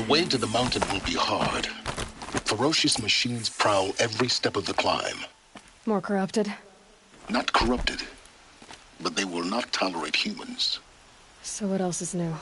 way to the mountain will be hard. Ferocious machines prowl every step of the climb. More corrupted? Not corrupted, but they will not tolerate humans. So what else is new?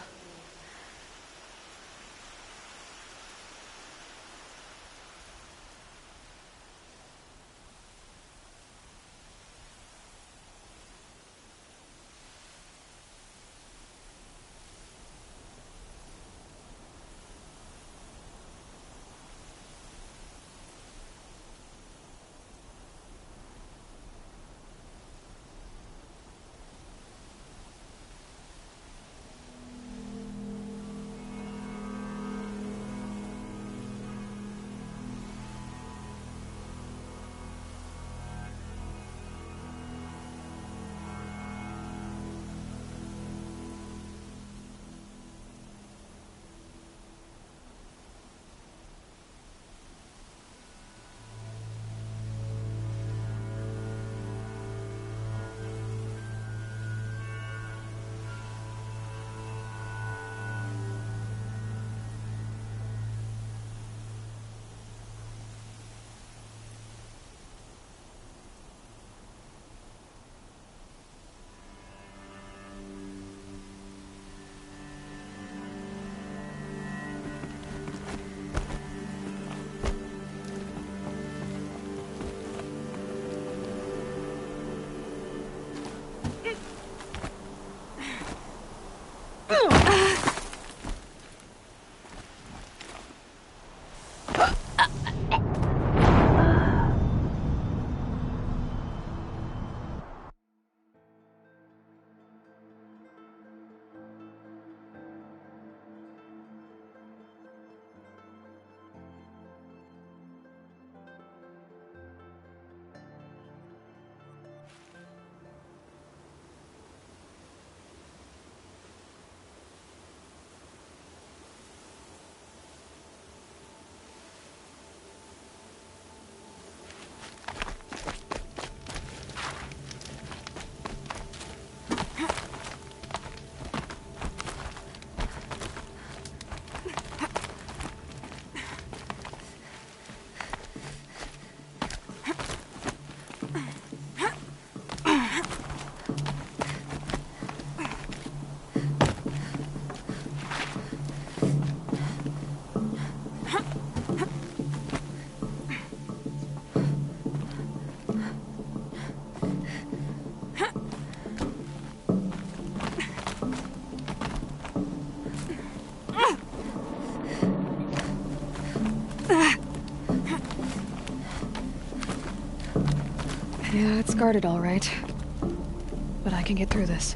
Yeah, it's guarded all right. But I can get through this.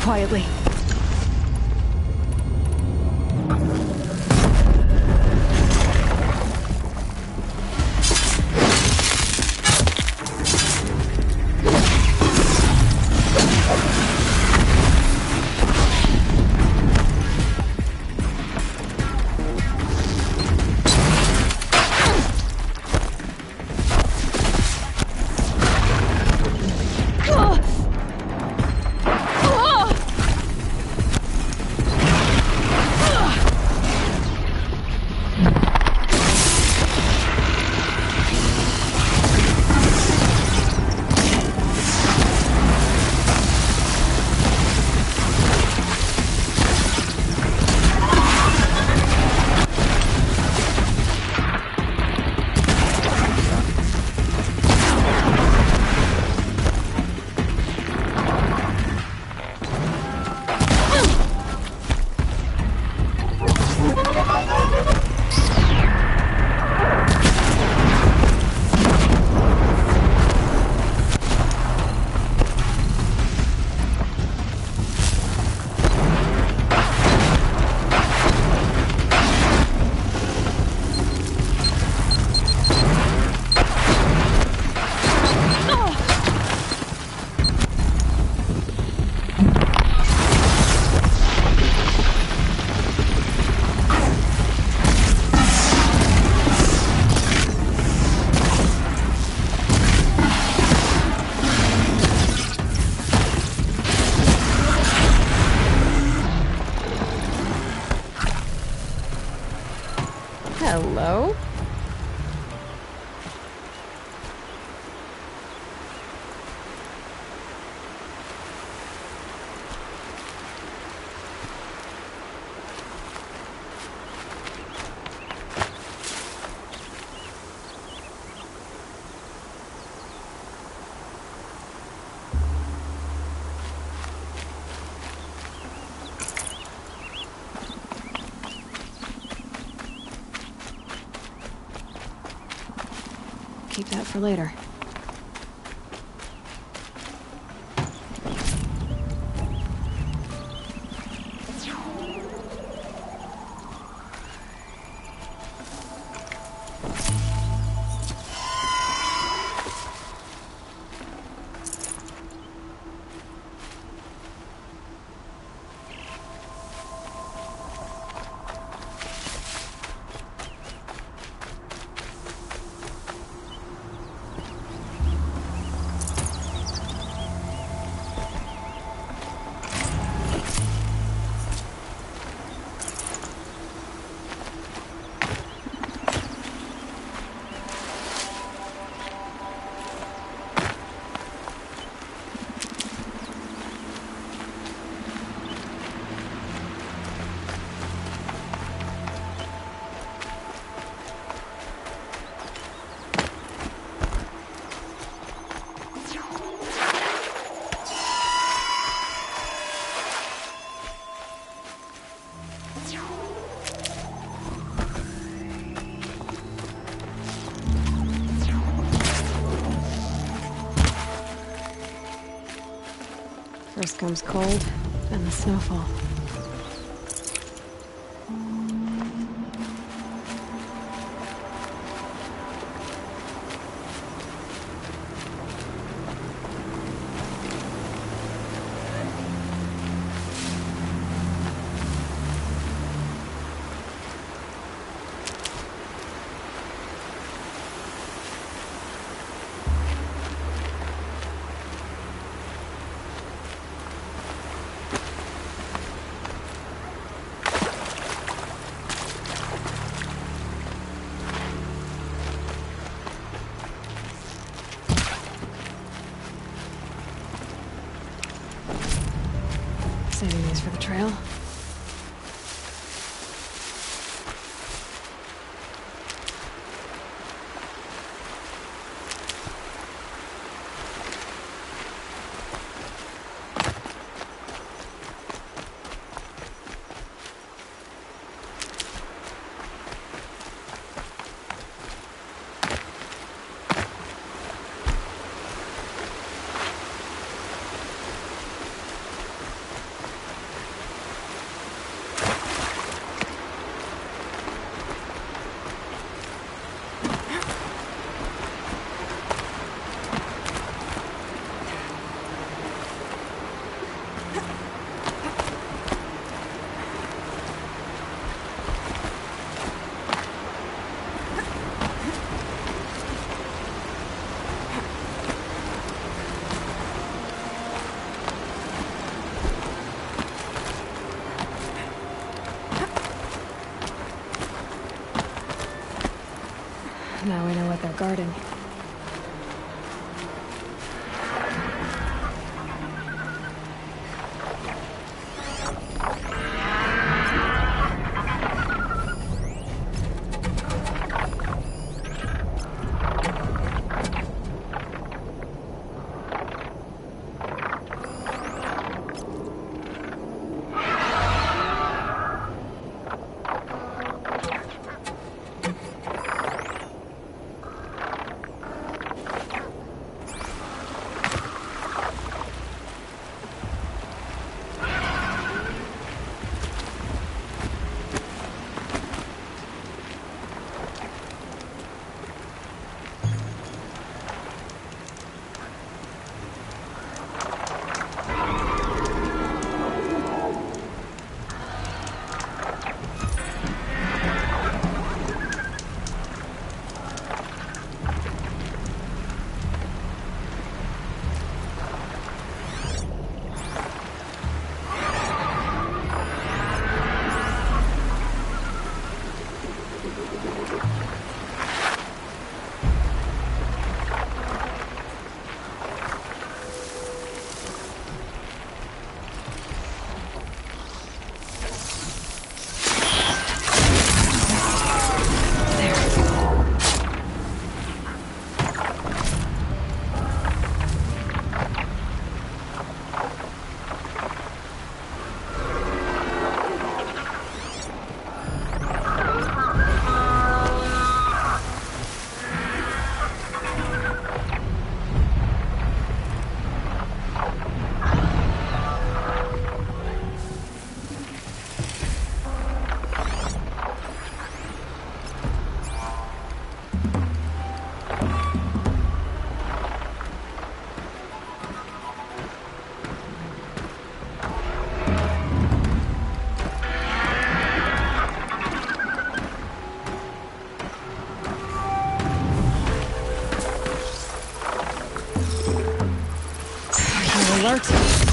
quietly. Hello? Keep that for later. First comes cold, then the snowfall. Saving these for the trail. garden. Alert!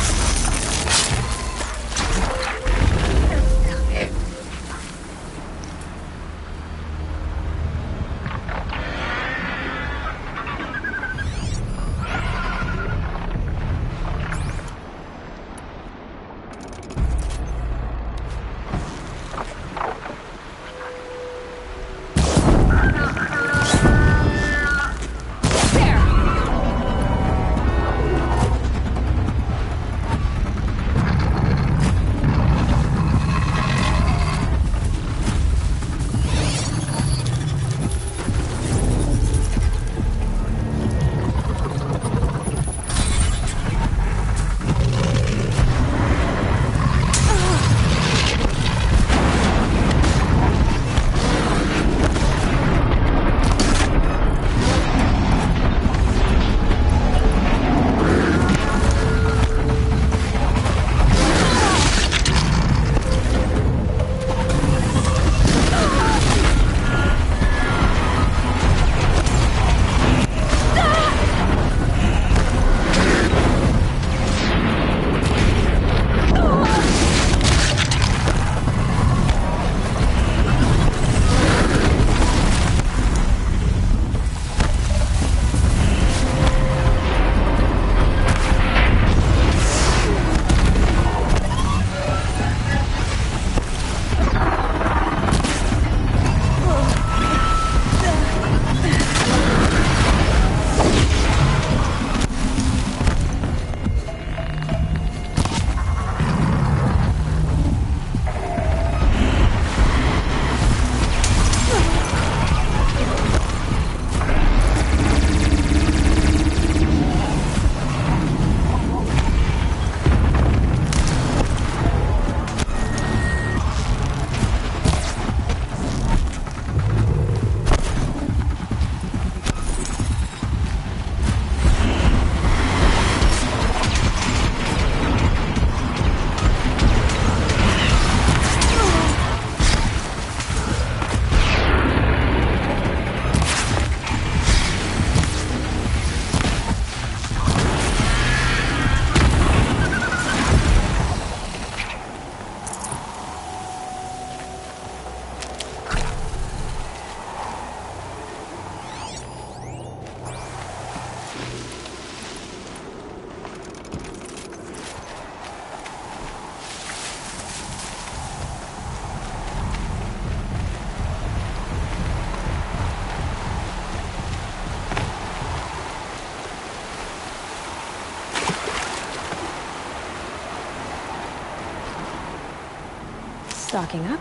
Stocking up.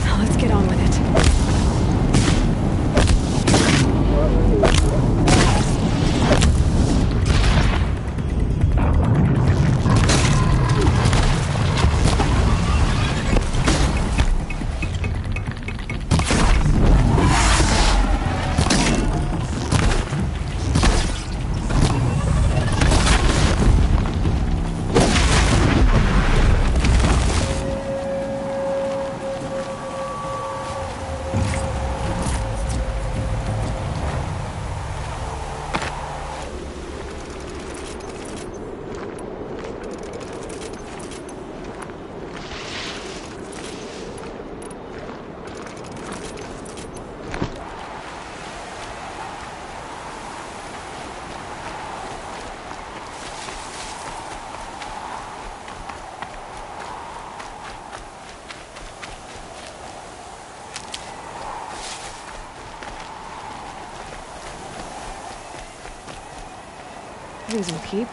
Now let's get on with it. These will keep.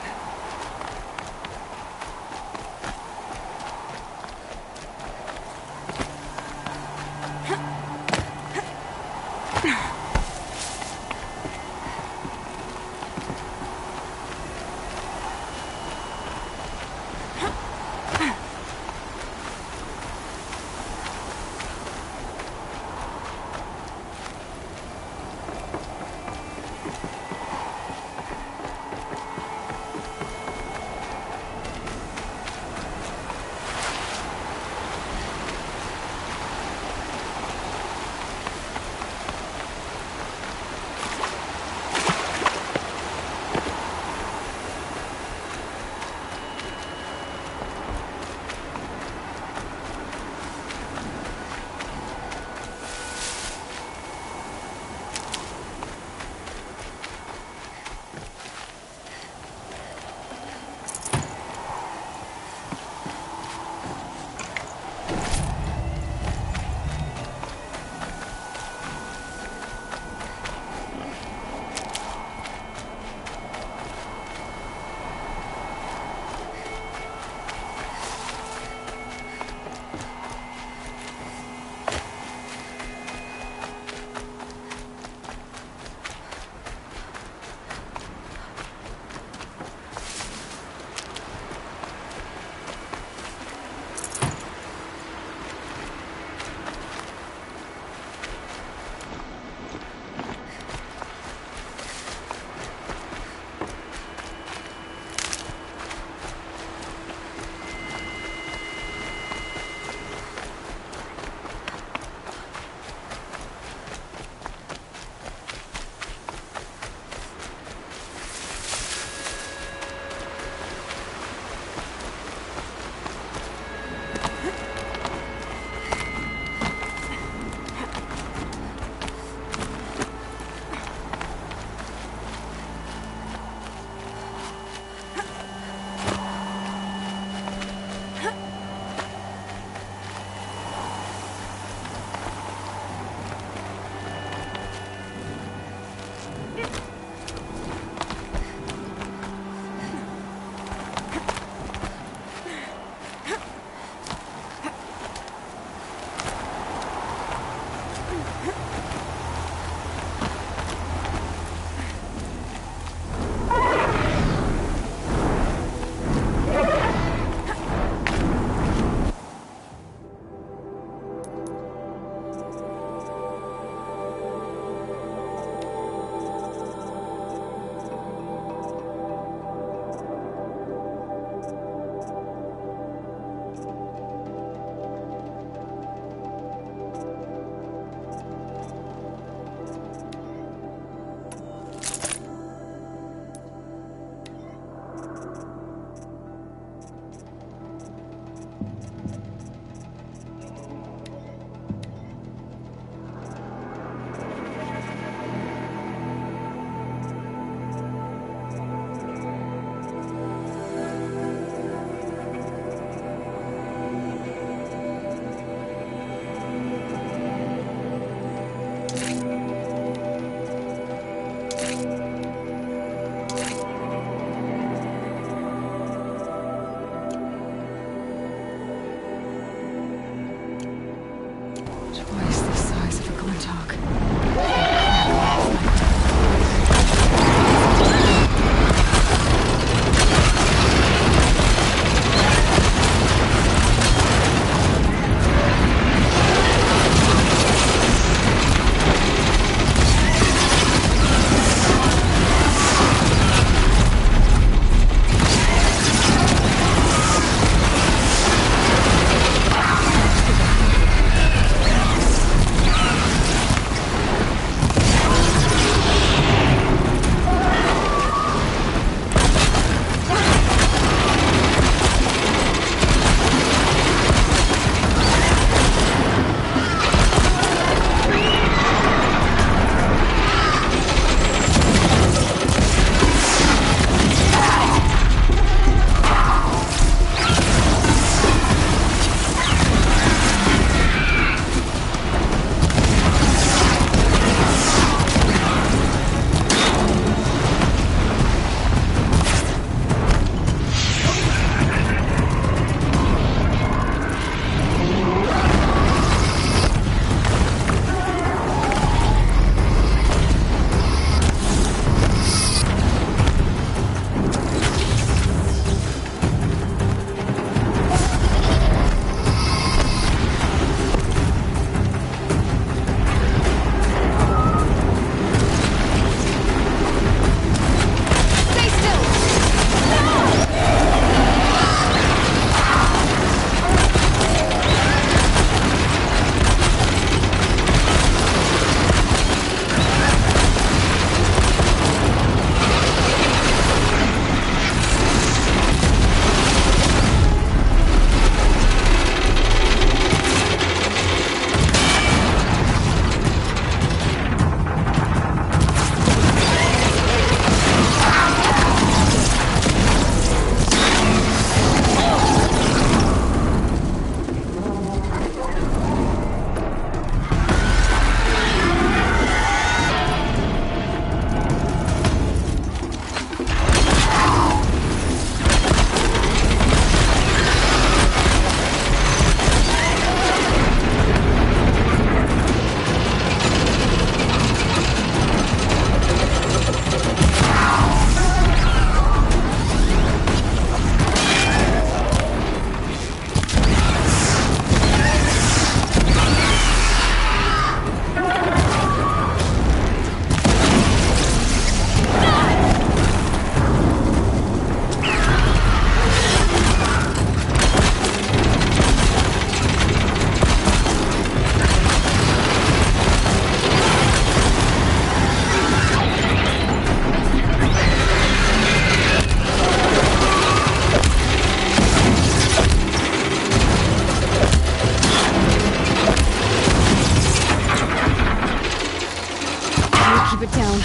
keep it down.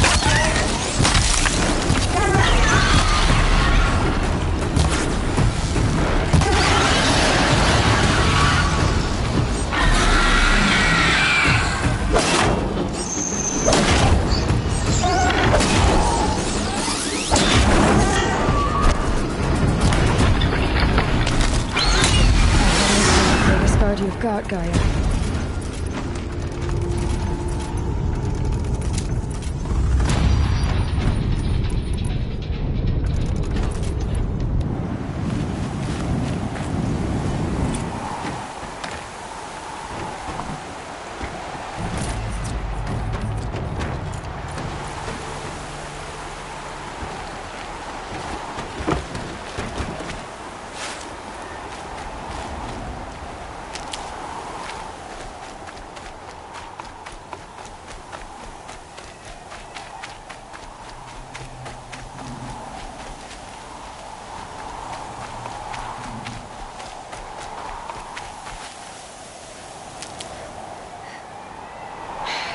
Biggest guard you've got, Gaia.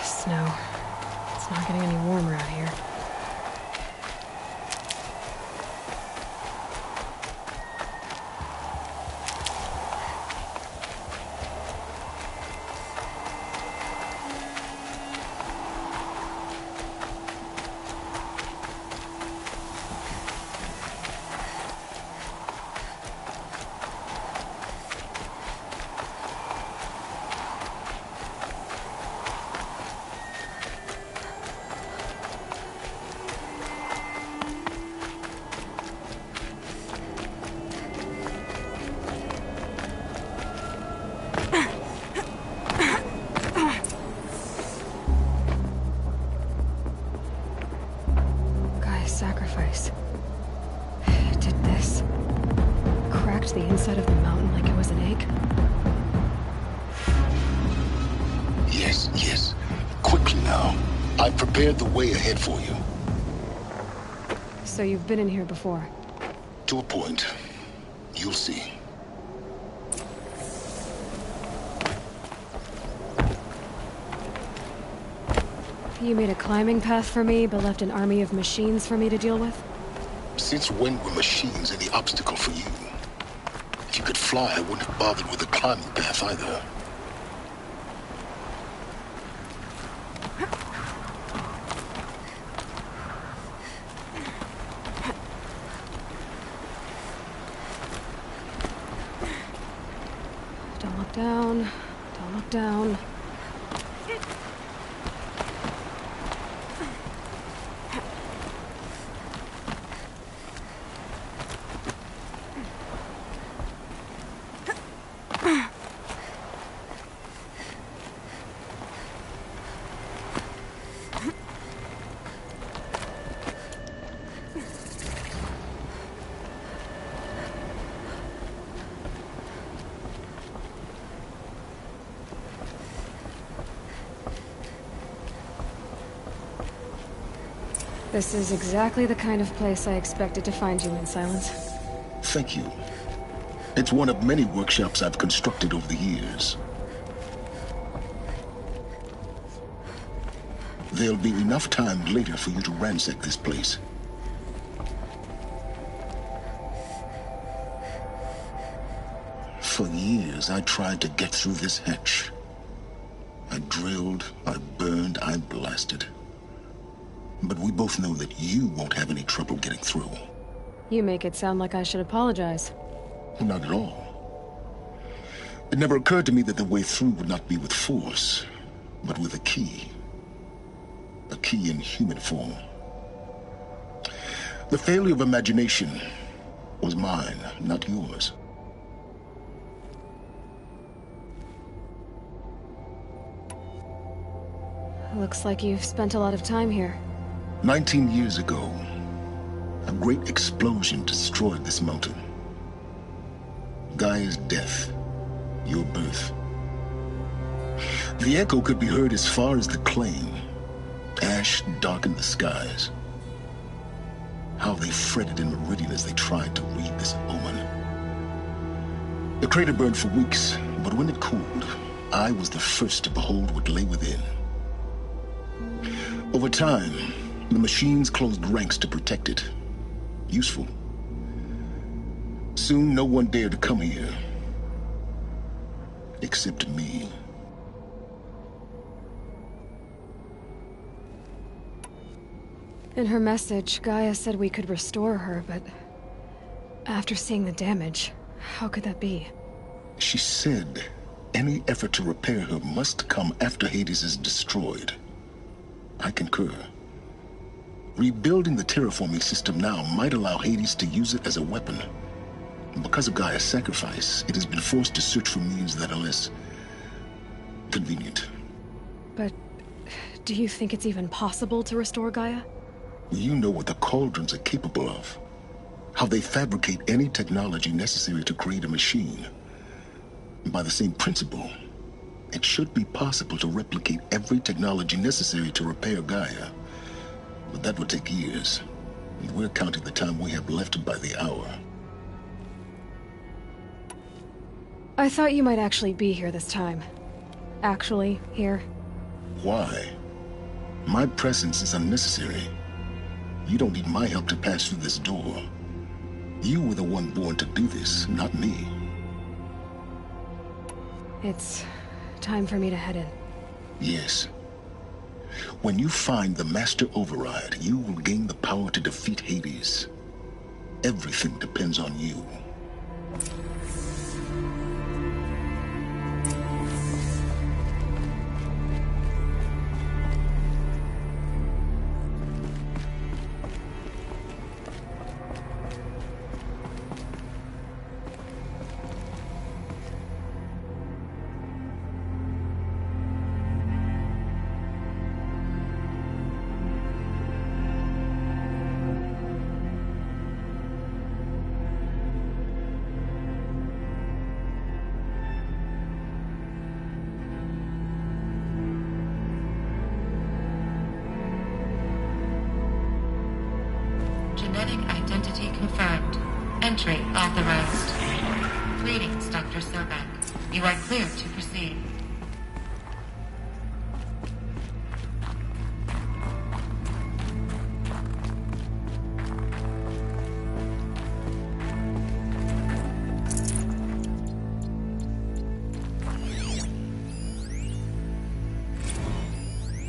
Snow. It's not getting any warmer out here. Sacrifice. It did this. Cracked the inside of the mountain like it was an egg. Yes, yes. Quickly now. I've prepared the way ahead for you. So you've been in here before? To a point. You'll see. You made a climbing path for me, but left an army of machines for me to deal with? Since when were machines any obstacle for you? If you could fly, I wouldn't have bothered with a climbing path either. Don't look down. Don't look down. This is exactly the kind of place I expected to find you in, Silence. Thank you. It's one of many workshops I've constructed over the years. There'll be enough time later for you to ransack this place. For years, I tried to get through this hatch. I drilled, I burned, I blasted. But we both know that you won't have any trouble getting through. You make it sound like I should apologize. Not at all. It never occurred to me that the way through would not be with force, but with a key. A key in human form. The failure of imagination was mine, not yours. Looks like you've spent a lot of time here. 19 years ago, a great explosion destroyed this mountain. Gaia's death, your birth. The echo could be heard as far as the claim. Ash darkened the skies. How they fretted in Meridian as they tried to read this omen. The crater burned for weeks, but when it cooled, I was the first to behold what lay within. Over time, the machines closed ranks to protect it. Useful. Soon, no one dared to come here. Except me. In her message, Gaia said we could restore her, but after seeing the damage, how could that be? She said any effort to repair her must come after Hades is destroyed. I concur. Rebuilding the terraforming system now might allow Hades to use it as a weapon. Because of Gaia's sacrifice, it has been forced to search for means that are less convenient. But do you think it's even possible to restore Gaia? You know what the Cauldrons are capable of. How they fabricate any technology necessary to create a machine. By the same principle, it should be possible to replicate every technology necessary to repair Gaia. But that would take years. And we're counting the time we have left by the hour. I thought you might actually be here this time. Actually, here. Why? My presence is unnecessary. You don't need my help to pass through this door. You were the one born to do this, not me. It's time for me to head in. Yes. When you find the Master Override, you will gain the power to defeat Hades. Everything depends on you. Genetic identity confirmed. Entry authorized. Greetings, Dr. Sobeck. You are clear to proceed.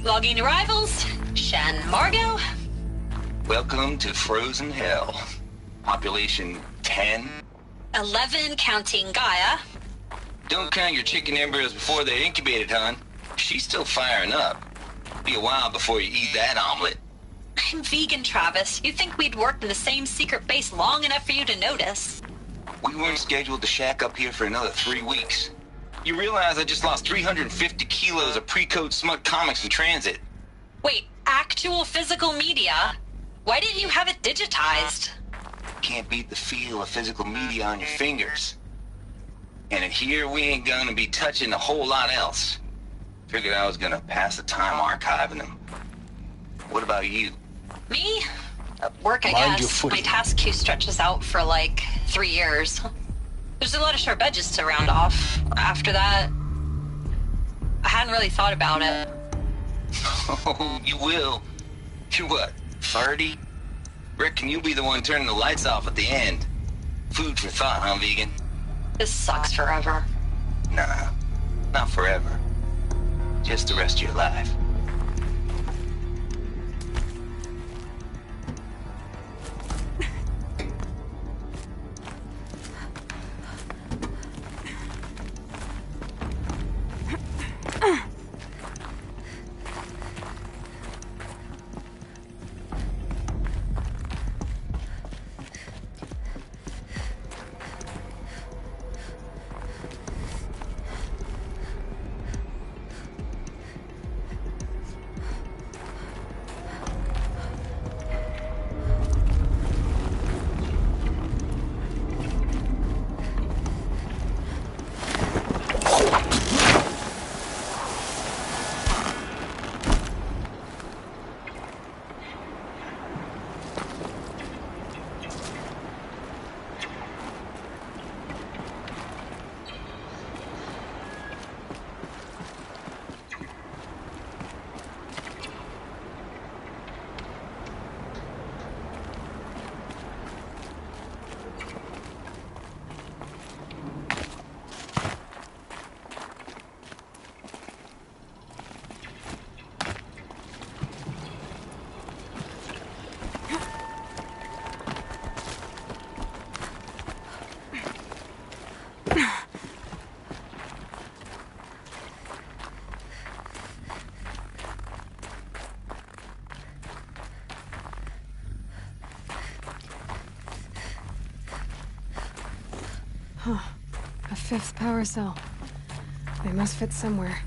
Logging arrivals. Shan Margot. Welcome to Frozen Hell. Population 10. 11 counting Gaia. Don't count your chicken embryos before they're incubated, hon. She's still firing up. Be a while before you eat that omelet. I'm vegan, Travis. You'd think we'd worked in the same secret base long enough for you to notice. We weren't scheduled to shack up here for another 3 weeks. You realize I just lost 350 kilos of pre-code smut comics in transit. Wait, actual physical media? Why didn't you have it digitized? Can't beat the feel of physical media on your fingers. And in here, we ain't gonna be touching a whole lot else. Figured I was gonna pass the time archiving them. What about you? Me? Work, I Mind your guess. footing. My task queue stretches out for like 3 years. There's a lot of sharp edges to round off. After that, I hadn't really thought about it. Oh, you will. You're what, 30? Reckon you'll be the one turning the lights off at the end. Food for thought, huh, vegan? This sucks forever. Nah, not forever. Just the rest of your life. A fifth power cell. They must fit somewhere.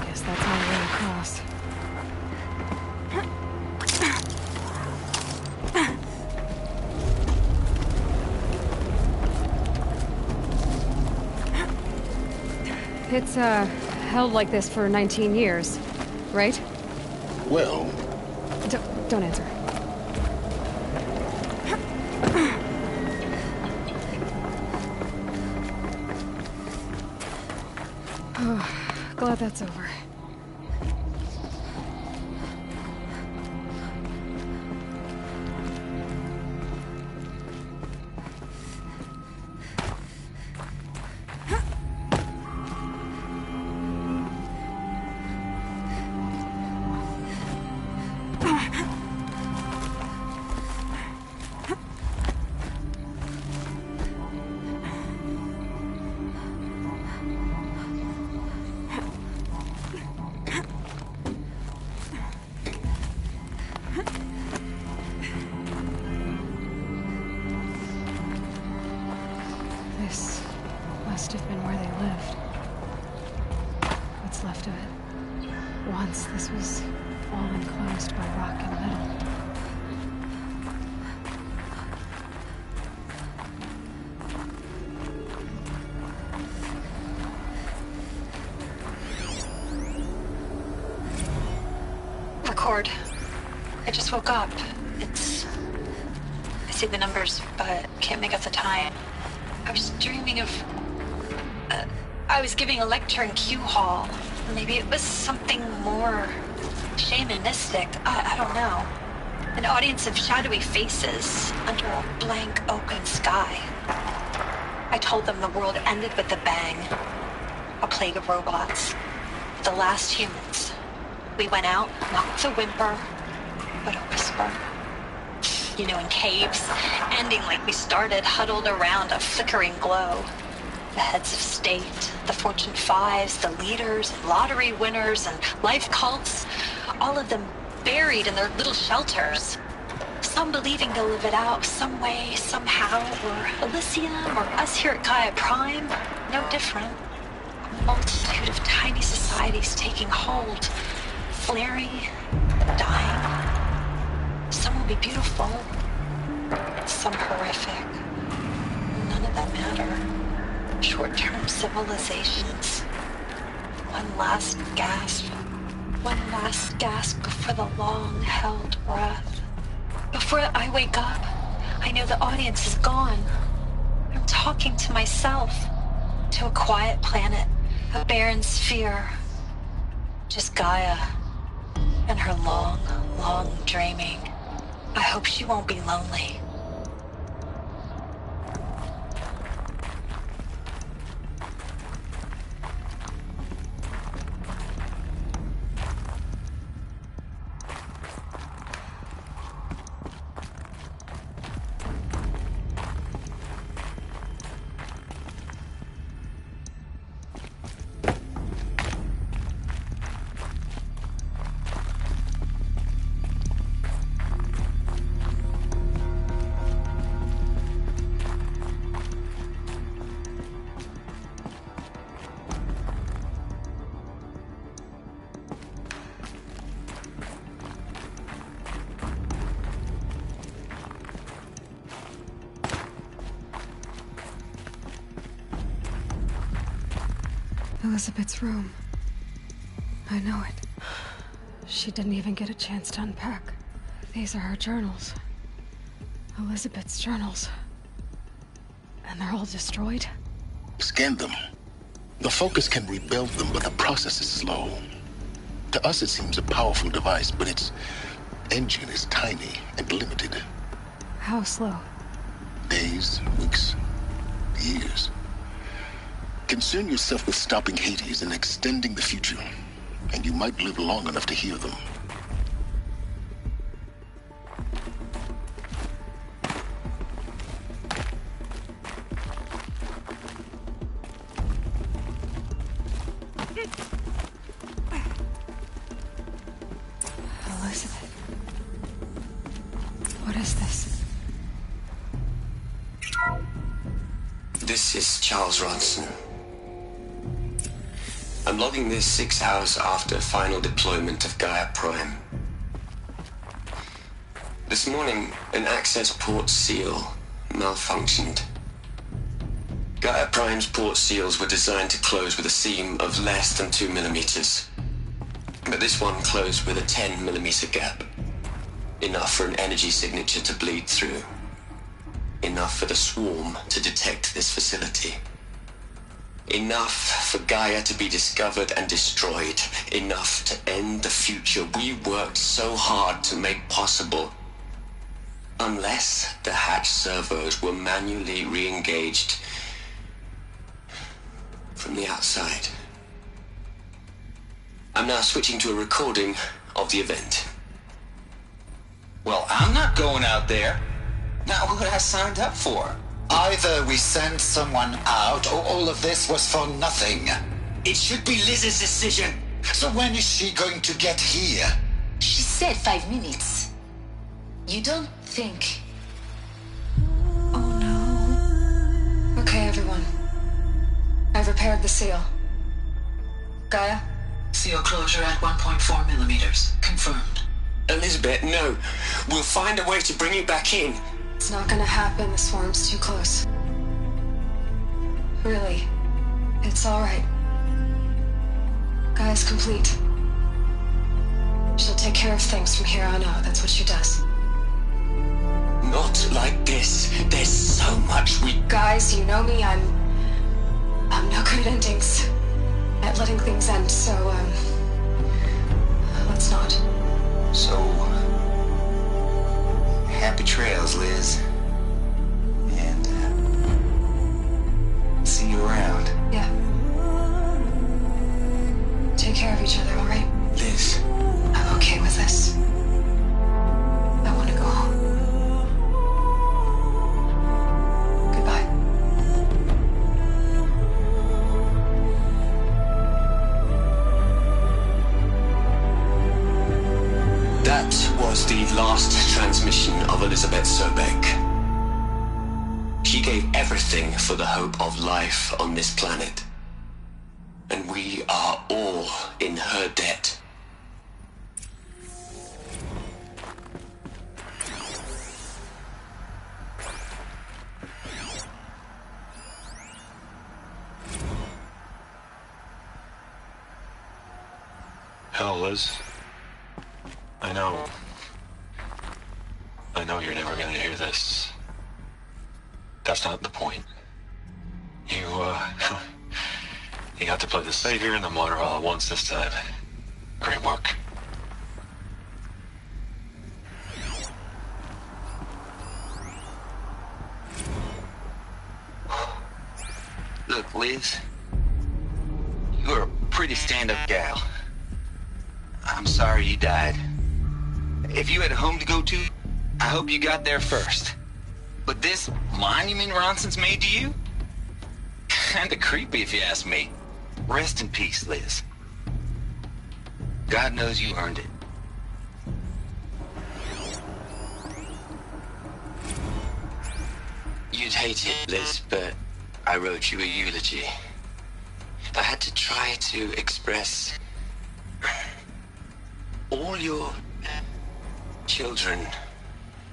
Guess that's our way across. It's, held like this for 19 years, right? Well, Don't answer. Glad that's over. This must have been where they lived. What's left of it. Once this was all enclosed by rock and metal. Record. I just woke up. I see the numbers, but can't make out the time. I was dreaming of... I was giving a lecture in Q Hall. Maybe it was something more shamanistic. I don't know. An audience of shadowy faces under a blank open sky. I told them the world ended with a bang. A plague of robots. The last humans. We went out, not with a whimper, but a whisper. You know, in caves, ending like we started, huddled around a flickering glow. The heads of state, the Fortune 5s, the leaders, lottery winners, and life cults, all of them buried in their little shelters. Some believing they'll live it out some way, somehow, or Elysium, or us here at Gaia Prime, no different. A multitude of tiny societies taking hold, flaring, dying. Some will be beautiful, some horrific. None of them matter. Short-term civilizations. One last gasp. One last gasp before the long-held breath. Before I wake up, I know the audience is gone. I'm talking to myself. To a quiet planet, a barren sphere. Just Gaia. And her long, long dreaming. I hope she won't be lonely. Elizabeth's room. I know it. She didn't even get a chance to unpack. These are her journals. Elizabeth's journals. And they're all destroyed? Scan them. The Focus can rebuild them, but the process is slow. To us, it seems a powerful device, but its engine is tiny and limited. How slow? Days, weeks, years. Concern yourself with stopping Hades and extending the future, and you might live long enough to hear them. Elizabeth. What is this? This is Charles Ronson. I'm logging this 6 hours after final deployment of Gaia Prime. This morning, an access port seal malfunctioned. Gaia Prime's port seals were designed to close with a seam of less than 2 millimeters. But this one closed with a 10 millimeter gap. Enough for an energy signature to bleed through. Enough for the swarm to detect this facility. Enough for Gaia to be discovered and destroyed. Enough to end the future we worked so hard to make possible. Unless the hatch servos were manually re-engaged from the outside. I'm now switching to a recording of the event. Well, I'm not going out there. Not what I signed up for. Either we send someone out, or all of this was for nothing. It should be Liz's decision. So when is she going to get here? She said 5 minutes. You don't think... Oh no. Okay, everyone. I've repaired the seal. Gaia? Seal closure at 1.4 millimeters. Confirmed. Elizabeth, no. We'll find a way to bring you back in. It's not gonna happen. The swarm's too close. Really. It's alright. Gaia's complete. She'll take care of things from here on out. That's what she does. Not like this. There's so much we... Guys, you know me. I'm no good at endings. At letting things end, so, let's not. So, happy trails, Liz. And, see you around. Yeah. Take care of each other, alright? Liz. I'm okay with this. I want to go home. Goodbye. That was the last transmission of Elizabeth Sobeck. She gave everything for the hope of life on this planet. And we are all in her debt. Hell, Liz. I know you're never gonna hear this. That's not the point. You got to play the savior and the martyr all at once this time. Great work. Look, Liz. You're a pretty stand-up gal. I'm sorry you died. If you had a home to go to, I hope you got there first. But this monument Ronson's made to you? Kinda creepy if you ask me. Rest in peace, Liz. God knows you earned it. You'd hate it, Liz, but I wrote you a eulogy. I had to try to express all your children.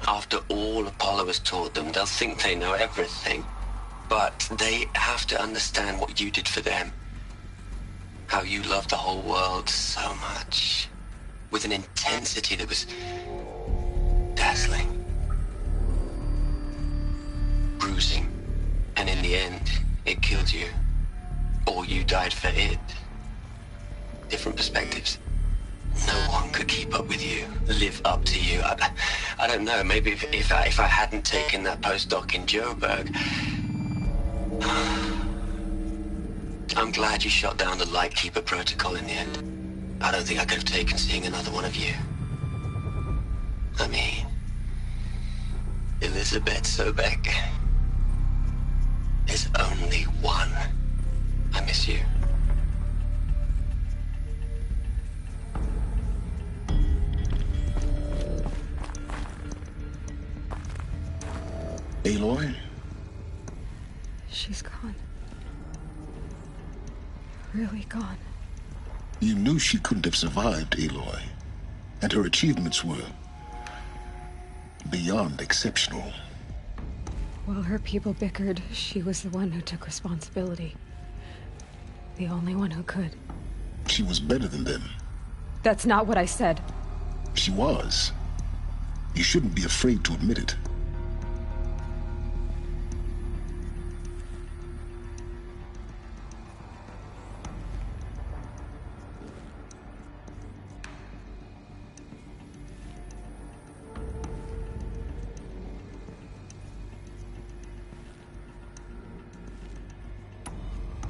After all Apollo has taught them, they'll think they know everything. But they have to understand what you did for them. How you loved the whole world so much. With an intensity that was dazzling. Bruising. And in the end, it killed you. Or you died for it. Different perspectives. No one could keep up with you, live up to you. I don't know, maybe if I hadn't taken that postdoc in Joburg. I'm glad you shot down the Lightkeeper protocol in the end. I don't think I could have taken seeing another one of you. I mean, Elizabeth Sobeck. There's only one. I miss you. Aloy? She's gone. Really gone. You knew she couldn't have survived, Aloy. And her achievements were beyond exceptional. While her people bickered, she was the one who took responsibility. The only one who could. She was better than them. That's not what I said. She was. You shouldn't be afraid to admit it.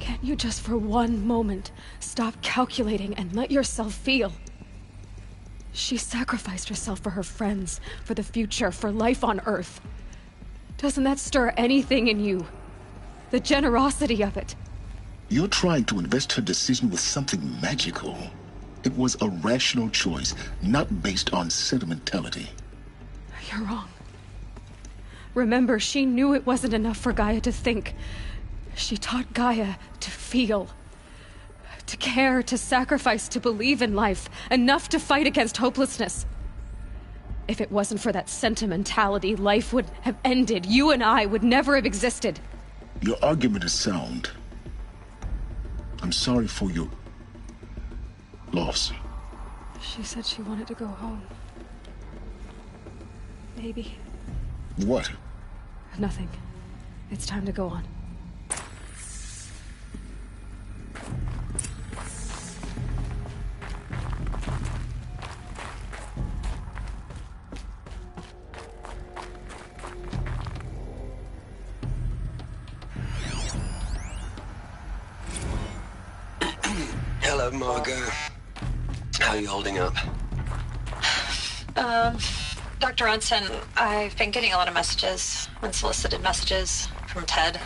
Can't you just for one moment stop calculating and let yourself feel? She sacrificed herself for her friends, for the future, for life on Earth. Doesn't that stir anything in you? The generosity of it. You're trying to invest her decision with something magical. It was a rational choice, not based on sentimentality. You're wrong. Remember, she knew it wasn't enough for Gaia to think. She taught Gaia to feel. To care, to sacrifice, to believe in life. Enough to fight against hopelessness. If it wasn't for that sentimentality, life would have ended. You and I would never have existed. Your argument is sound. I'm sorry for your loss. She said she wanted to go home. Maybe. What? Nothing. It's time to go on. Hello, Margot. How are you holding up? Dr. Ronson, I've been getting a lot of messages, unsolicited messages from Ted.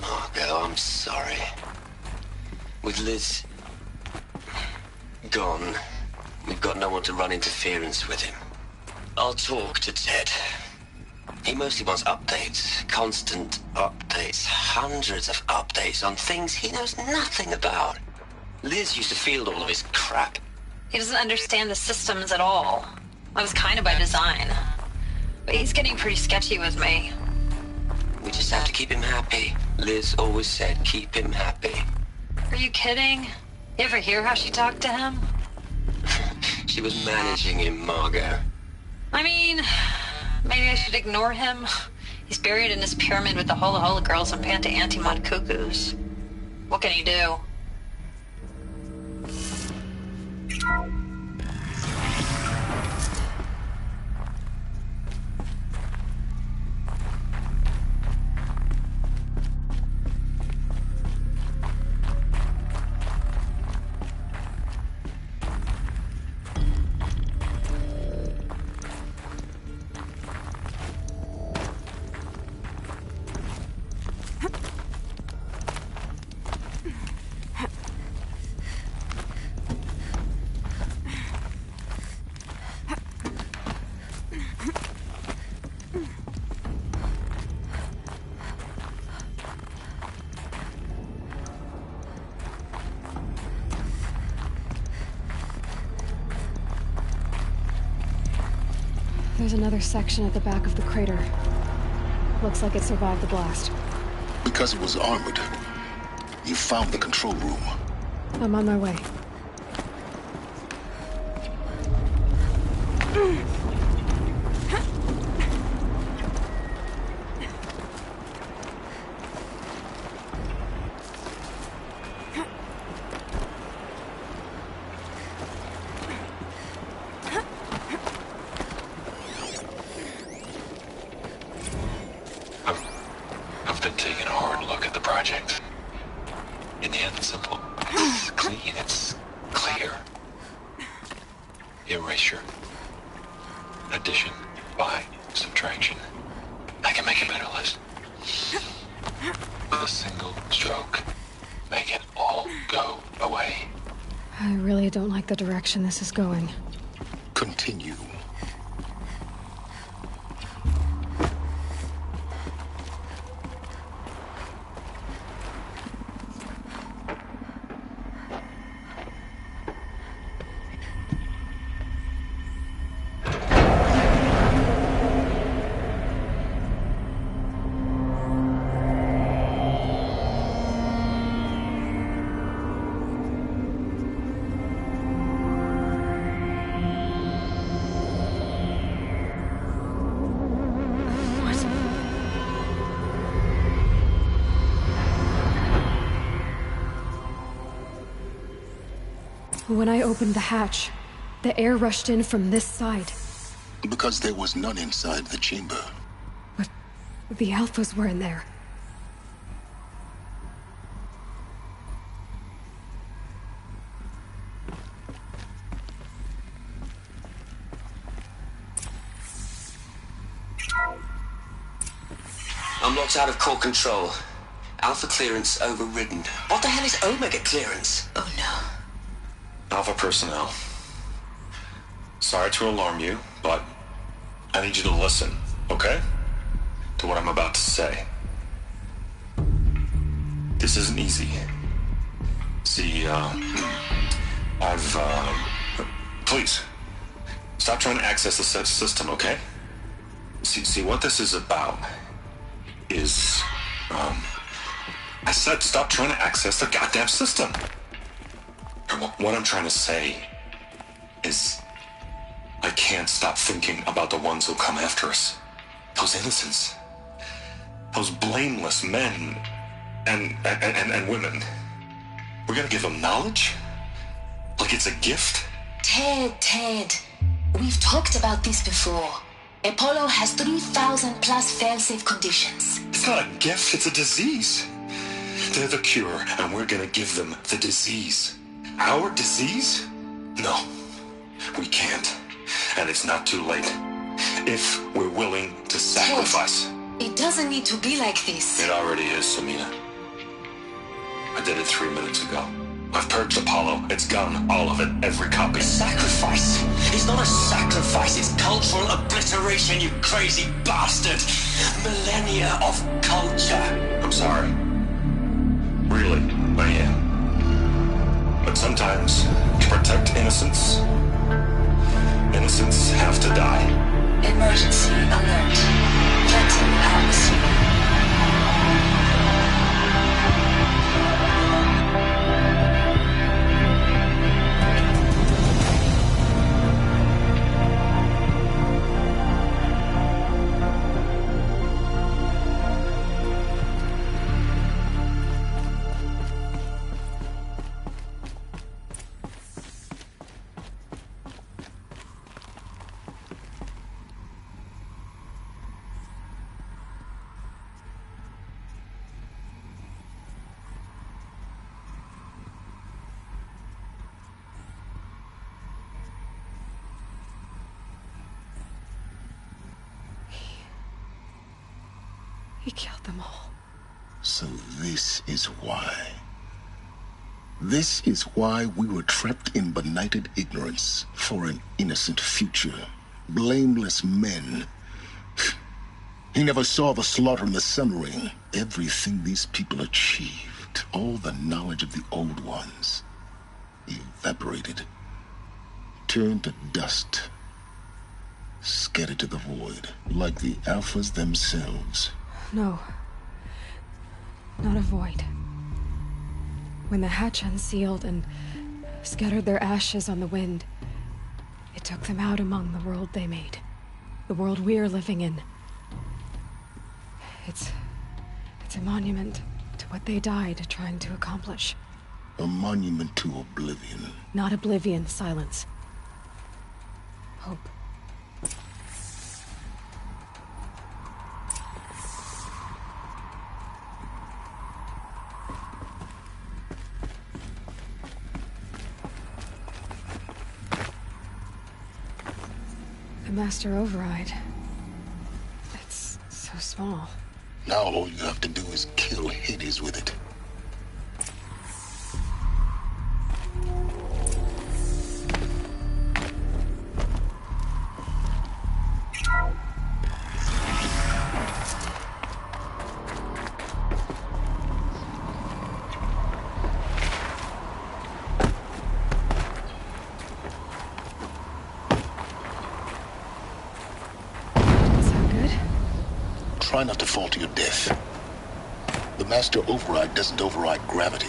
Margot, I'm sorry. With Liz gone, we've got no one to run interference with him. I'll talk to Ted. He mostly wants updates, constant updates, hundreds of updates on things he knows nothing about. Liz used to field all of his crap. He doesn't understand the systems at all. That was kind of by design. But he's getting pretty sketchy with me. We just have to keep him happy. Liz always said, keep him happy. Are you kidding? You ever hear how she talked to him? She was managing him, Margot. I mean, maybe I should ignore him. He's buried in his pyramid with the Hola Hola girls and Panta Antimod cuckoos. What can he do? There's another section at the back of the crater. Looks like it survived the blast. Because it was armored. You found the control room. I'm on my way. I've been taking a hard look at the project. In the end, it's simple. It's clean. It's clear. Erasure. Addition. By. Subtraction. I can make a better list. With a single stroke. Make it all go away. I really don't like the direction this is going. Continue. When I opened the hatch, the air rushed in from this side. Because there was none inside the chamber. But the Alphas were in there. I'm locked out of core control. Alpha clearance overridden. What the hell is Omega clearance? Oh no. Alpha personnel. Sorry to alarm you, but I need you to listen, okay? To what I'm about to say. This isn't easy. See, please, stop trying to access the system, okay? See, what this is about is, I said stop trying to access the goddamn system. What I'm trying to say is I can't stop thinking about the ones who come after us. Those innocents. Those blameless men and women. We're gonna give them knowledge? Like it's a gift? Ted. We've talked about this before. Apollo has 3,000 plus fail-safe conditions. It's not a gift, it's a disease. They're the cure, and we're gonna give them the disease. Our disease? No, we can't. And it's not too late. If we're willing to sacrifice. Ted, it doesn't need to be like this. It already is, Samina. I did it 3 minutes ago. I've purged Apollo. It's gone. All of it. Every copy. Sacrifice? It's not a sacrifice. It's cultural obliteration, you crazy bastard. Millennia of culture. I'm sorry. Really, I am. But sometimes, to protect innocence, innocents have to die. Emergency alert. Threaten atmosphere. He killed them all. So this is why. This is why we were trapped in benighted ignorance for an innocent future. Blameless men. He never saw the slaughter in the Sun Ring. Everything these people achieved, all the knowledge of the old ones, evaporated, turned to dust, scattered to the void, like the Alphas themselves. No. Not a void. When the hatch unsealed and scattered their ashes on the wind, it took them out among the world they made. The world we're living in. It's a monument to what they died trying to accomplish. A monument to oblivion. Not oblivion, silence. Hope. Master Override. It's so small. Now all you have to do is kill Hades with it. Try not to fall to your death. The Master Override doesn't override gravity.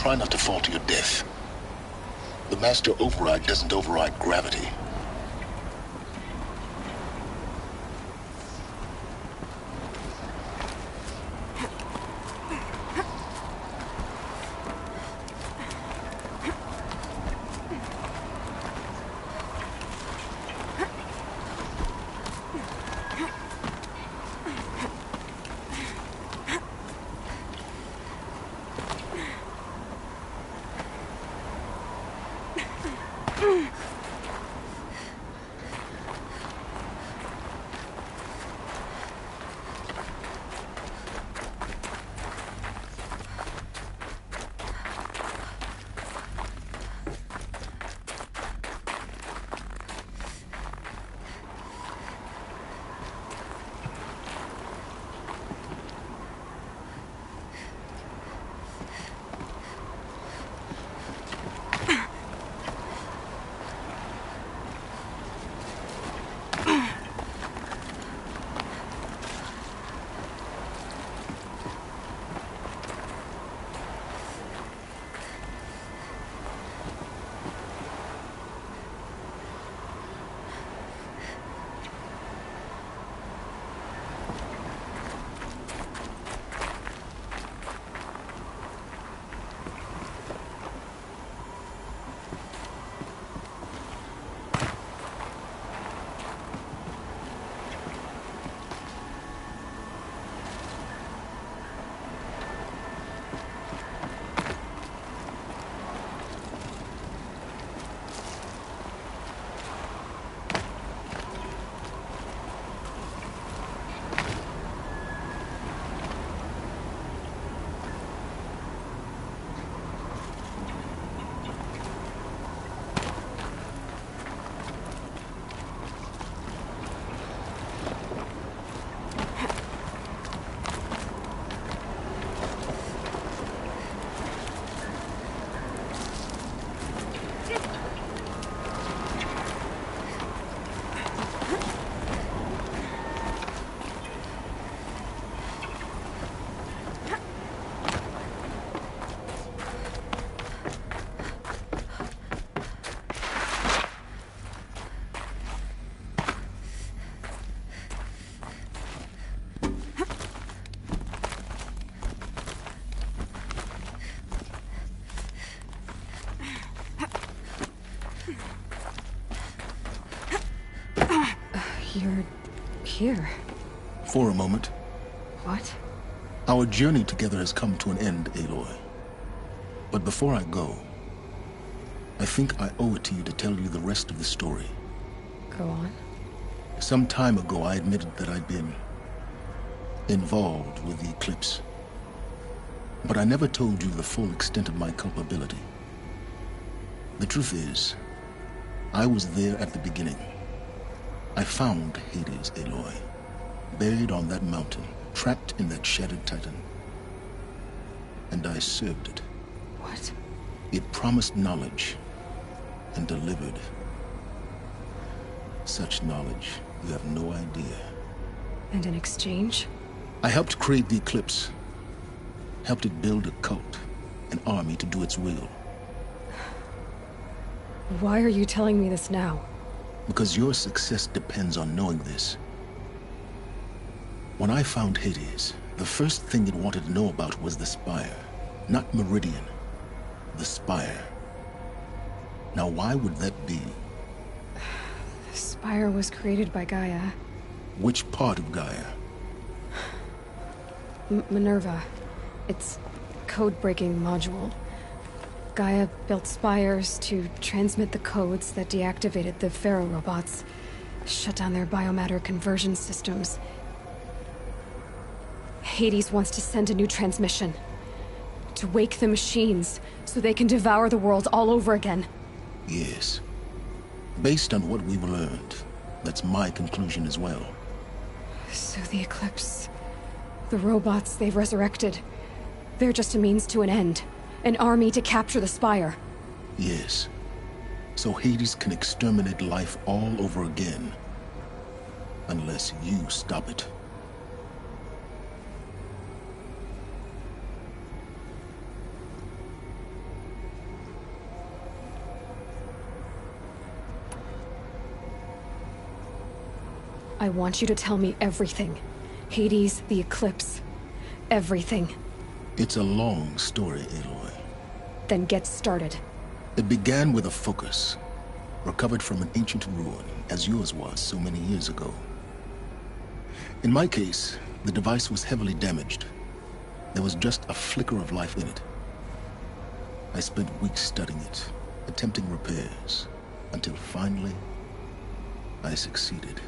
try not to fall to your death. The Master Override doesn't override gravity. You're here. For a moment. What? Our journey together has come to an end, Aloy. But before I go, I think I owe it to you to tell you the rest of the story. Go on. Some time ago, I admitted that I'd been involved with the Eclipse. But I never told you the full extent of my culpability. The truth is, I was there at the beginning. I found Hades, Aloy, buried on that mountain, trapped in that shattered titan. And I served it. What? It promised knowledge and delivered. Such knowledge, you have no idea. And in exchange? I helped create the Eclipse. Helped it build a cult, an army to do its will. Why are you telling me this now? Because your success depends on knowing this. When I found Hades, the first thing it wanted to know about was the Spire. Not Meridian. The Spire. Now why would that be? The Spire was created by Gaia. Which part of Gaia? Minerva. Its code-breaking module. Gaia built spires to transmit the codes that deactivated the Pharaoh robots, shut down their biomatter conversion systems. Hades wants to send a new transmission. To wake the machines, so they can devour the world all over again. Yes. Based on what we've learned, that's my conclusion as well. So the Eclipse... the robots they've resurrected... they're just a means to an end. An army to capture the Spire. Yes. So Hades can exterminate life all over again. Unless you stop it. I want you to tell me everything. Hades, the Eclipse, everything. It's a long story, Aloy. Then get started. It began with a focus, recovered from an ancient ruin, as yours was so many years ago. In my case, the device was heavily damaged. There was just a flicker of life in it. I spent weeks studying it, attempting repairs, until finally, I succeeded.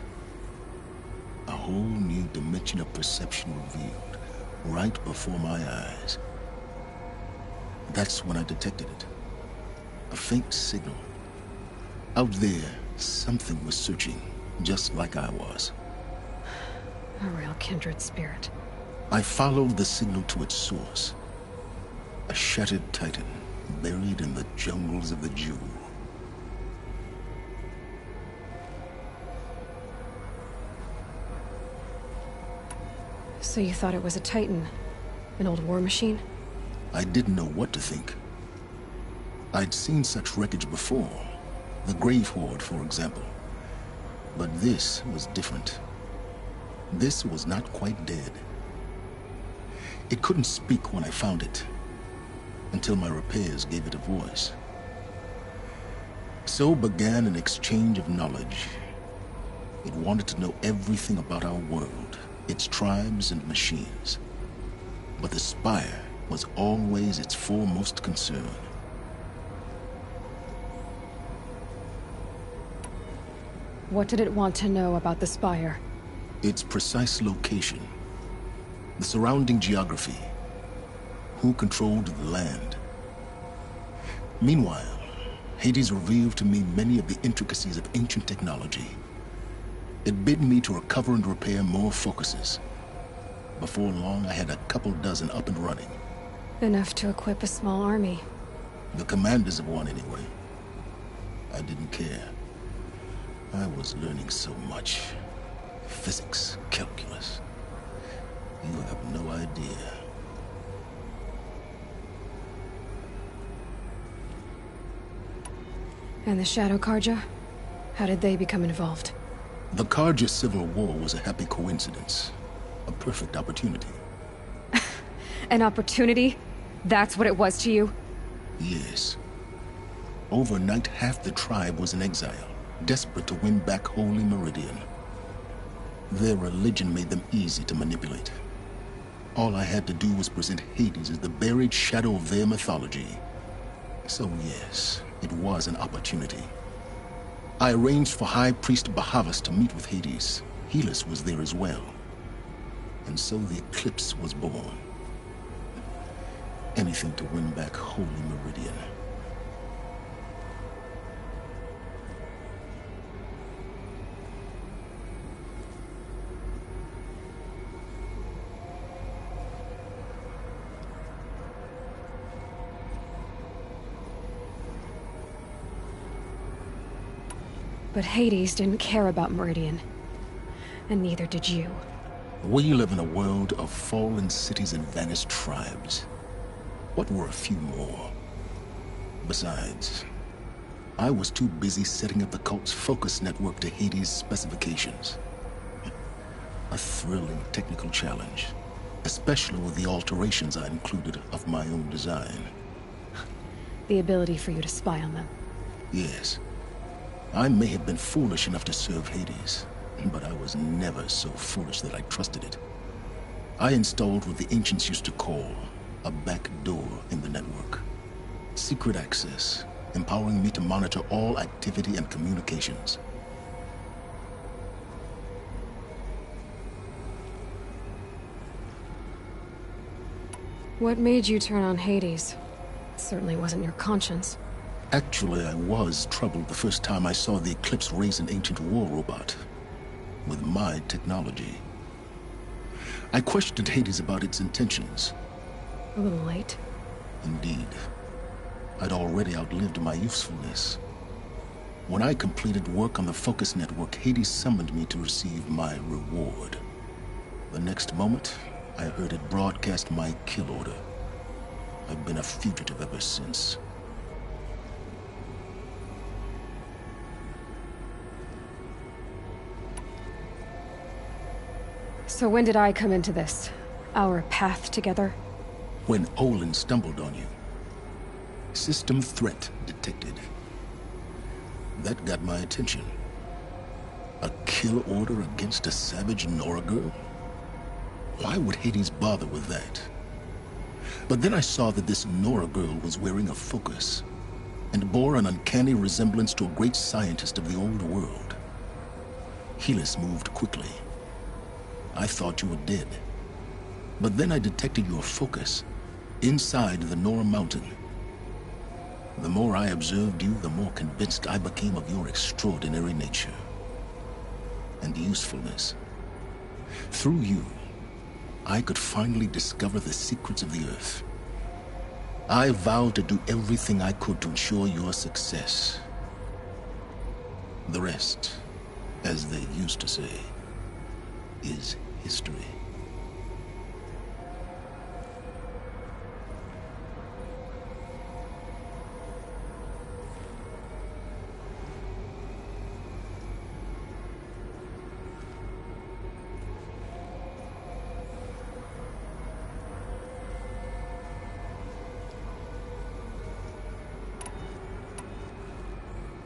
A whole new dimension of perception revealed, right before my eyes. That's when I detected it. A faint signal. Out there, something was searching, just like I was. A real kindred spirit. I followed the signal to its source. A shattered titan, buried in the jungles of the Jewel. So you thought it was a Titan? An old war machine? I didn't know what to think. I'd seen such wreckage before. The Grave Horde, for example. But this was different. This was not quite dead. It couldn't speak when I found it, until my repairs gave it a voice. So began an exchange of knowledge. It wanted to know everything about our world, its tribes and machines. But the Spire was always its foremost concern. What did it want to know about the Spire? Its precise location, the surrounding geography, who controlled the land. Meanwhile, Hades revealed to me many of the intricacies of ancient technology. It bid me to recover and repair more focuses. Before long, I had a couple dozen up and running. Enough to equip a small army. The commanders of one, anyway. I didn't care. I was learning so much. Physics, calculus. You have no idea. And the Shadow Carja? How did they become involved? The Carja Civil War was a happy coincidence. A perfect opportunity. An opportunity? That's what it was to you? Yes. Overnight, half the tribe was in exile, desperate to win back Holy Meridian. Their religion made them easy to manipulate. All I had to do was present Hades as the buried shadow of their mythology. So yes, it was an opportunity. I arranged for High Priest Bahavas to meet with Hades. Helis was there as well. And so the Eclipse was born. Anything to win back Holy Meridian. But Hades didn't care about Meridian. And neither did you. We live in a world of fallen cities and vanished tribes. What were a few more? Besides, I was too busy setting up the cult's focus network to Hades' specifications. A thrilling technical challenge, especially with the alterations I included of my own design. The ability for you to spy on them. Yes. I may have been foolish enough to serve Hades, but I was never so foolish that I trusted it. I installed what the ancients used to call a back door in the network. Secret access, empowering me to monitor all activity and communications. What made you turn on Hades? It certainly wasn't your conscience. Actually, I was troubled the first time I saw the Eclipse raise an ancient war robot. With my technology. I questioned Hades about its intentions. A little late. Indeed. I'd already outlived my usefulness. When I completed work on the Focus Network, Hades summoned me to receive my reward. The next moment, I heard it broadcast my kill order. I've been a fugitive ever since. So when did I come into this? Our path together? When Olin stumbled on you. System threat detected. That got my attention. A kill order against a savage Nora girl? Why would Hades bother with that? But then I saw that this Nora girl was wearing a focus, and bore an uncanny resemblance to a great scientist of the old world. Helis moved quickly. I thought you were dead. But then I detected your focus inside the Nora mountain. The more I observed you, the more convinced I became of your extraordinary nature and usefulness. Through you, I could finally discover the secrets of the Earth. I vowed to do everything I could to ensure your success. The rest, as they used to say, is history.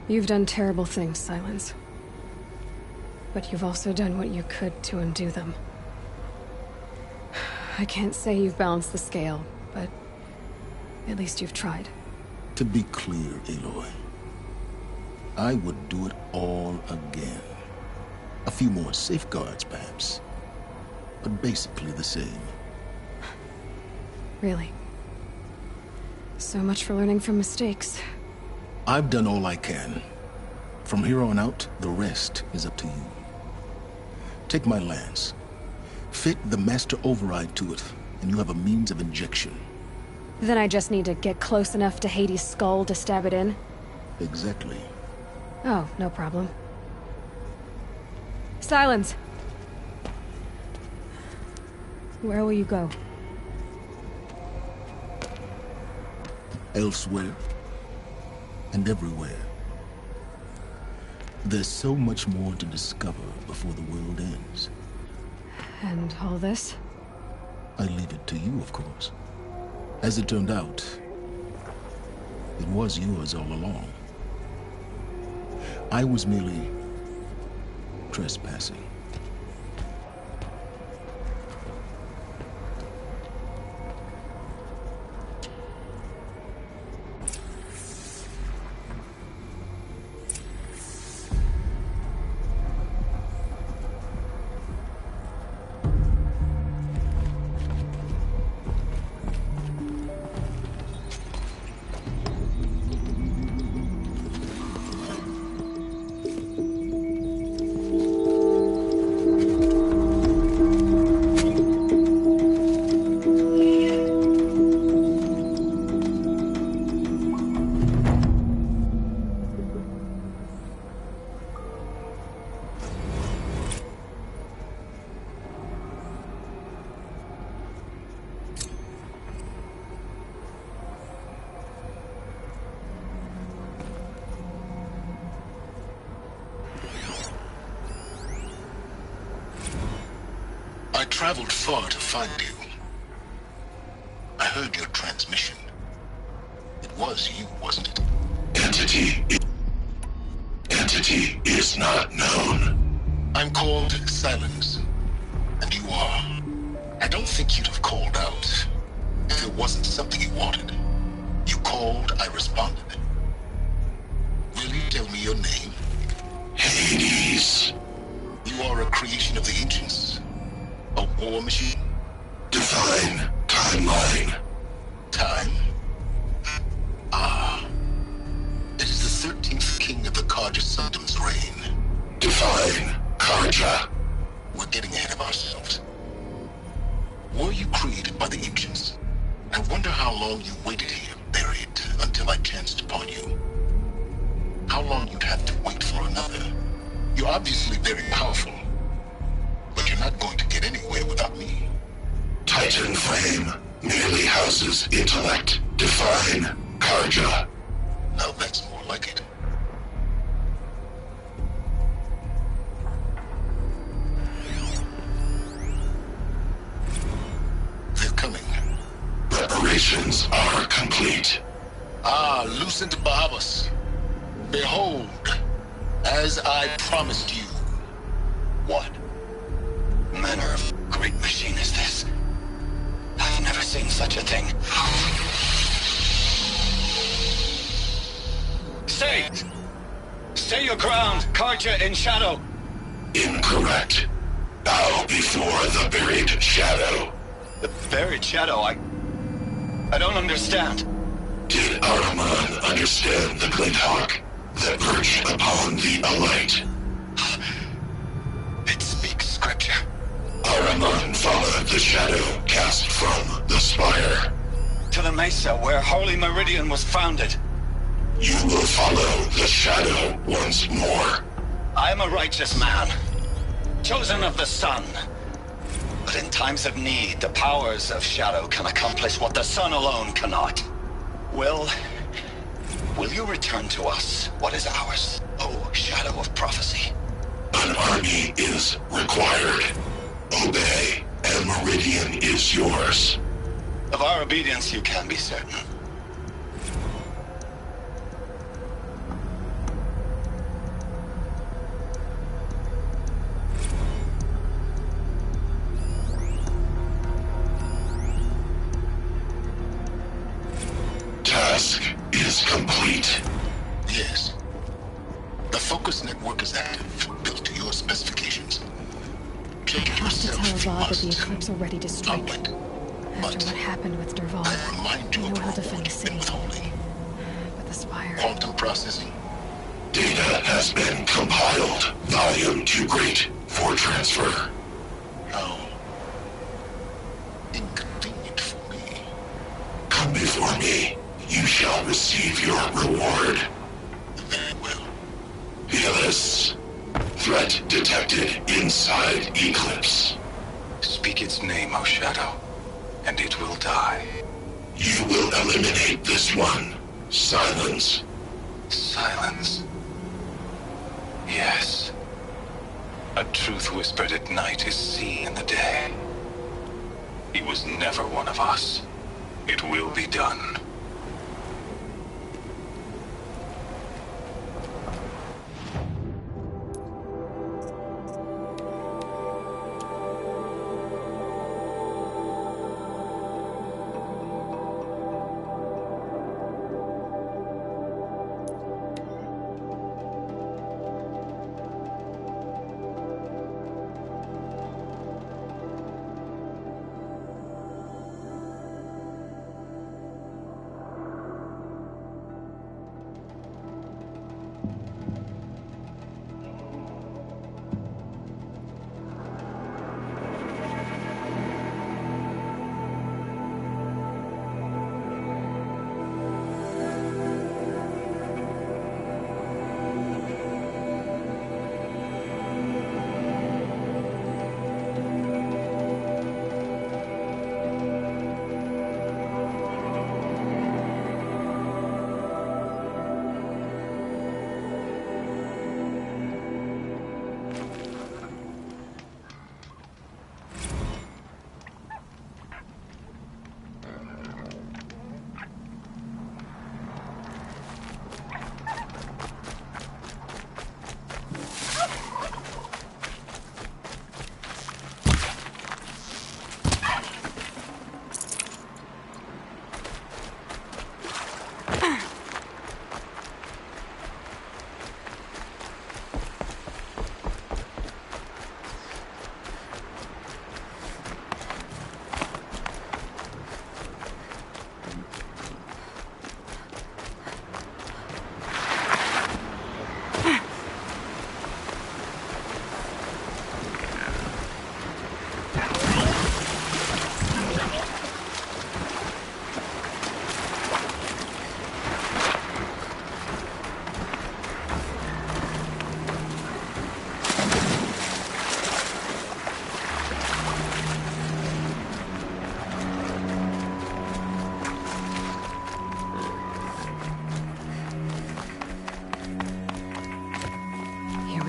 You've done terrible things, Silence. But you've also done what you could to undo them. I can't say you've balanced the scale, but at least you've tried. To be clear, Aloy, I would do it all again. A few more safeguards, perhaps, but basically the same. Really? So much for learning from mistakes. I've done all I can. From here on out, the rest is up to you. Take my lance. Fit the master override to it, and you have a means of injection. Then I just need to get close enough to Hades' skull to stab it in? Exactly. Oh, no problem. Silence! Where will you go? Elsewhere. And everywhere. There's so much more to discover before the world ends. And all this? I leave it to you, of course. As it turned out, it was yours all along. I was merely trespassing. I traveled far to find you. I heard your transmission. It was you, wasn't it? Entity is not known. I'm called Silence, and you are. I don't think you'd have called out if it wasn't something you wanted. You called, I responded. Will you tell me your name? Hades. You are a creation of the ancients. A war machine? Define timeline. Time? Ah. It is the 13th king of the Carja Sanctum's reign. Define Carja. We're getting ahead of ourselves. Were you created by the ancients? I wonder how long you waited here, buried, until I chanced upon you. How long you'd have to wait for another. You're obviously very powerful, but you're not going to get anywhere without me. Titan Flame merely houses intellect. Define Carja. Now that's more like it. Preparations are complete. Ah, Lucent Bahavas. Behold, as I promised you. What manner of great machine is this? I've never seen such a thing. Stay! Stay your ground, Karja in shadow! Incorrect. Bow before the buried shadow. The buried shadow? I don't understand. Did Araman understand the Glinthawk that perched upon the alight? It speaks scripture. Araman followed the shadow cast from the spire. To the mesa where Holy Meridian was founded. You will follow the shadow once more. I am a righteous man, chosen of the sun. But in times of need, the powers of shadow can accomplish what the sun alone cannot. Will you return to us what is ours, O Shadow of Prophecy? An army is required. Obey, and Meridian is yours. Of our obedience you can be certain. Task is complete. Yes. The focus network is active, built to your specifications. Check it yourself Tell if you Avad that the must. Eclipse are ready to strike. Outlet. After what happened with Dervahl, I remind you I of know your he'll defend the work city. with Holy. But the Spire... Quantum processing. Data has been compiled. Volume too great for transfer. How inconvenient for me. Come before me. You shall receive your reward. Very well. Fearless. Threat detected inside Eclipse. Speak its name, O Shadow, and it will die. You will eliminate this one. Silence. Silence. Yes. A truth whispered at night is seen in the day. He was never one of us. It will be done.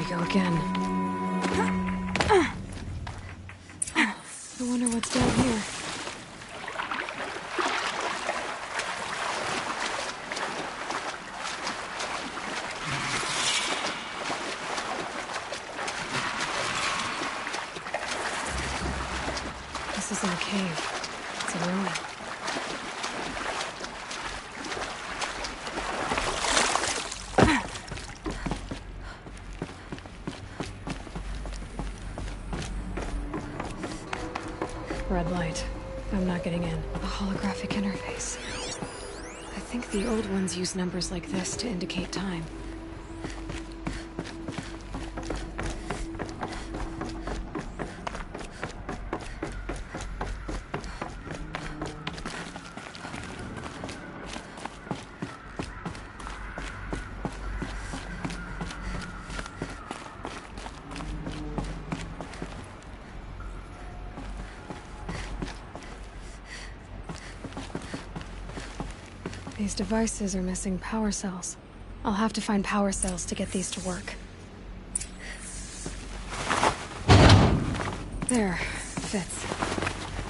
Go again. I wonder what's down here. isn't a cave. It's a ruin. Red light. I'm not getting in. A holographic interface. I think the old ones use numbers like this to indicate time. These devices are missing power cells. I'll have to find power cells to get these to work. There. Fits.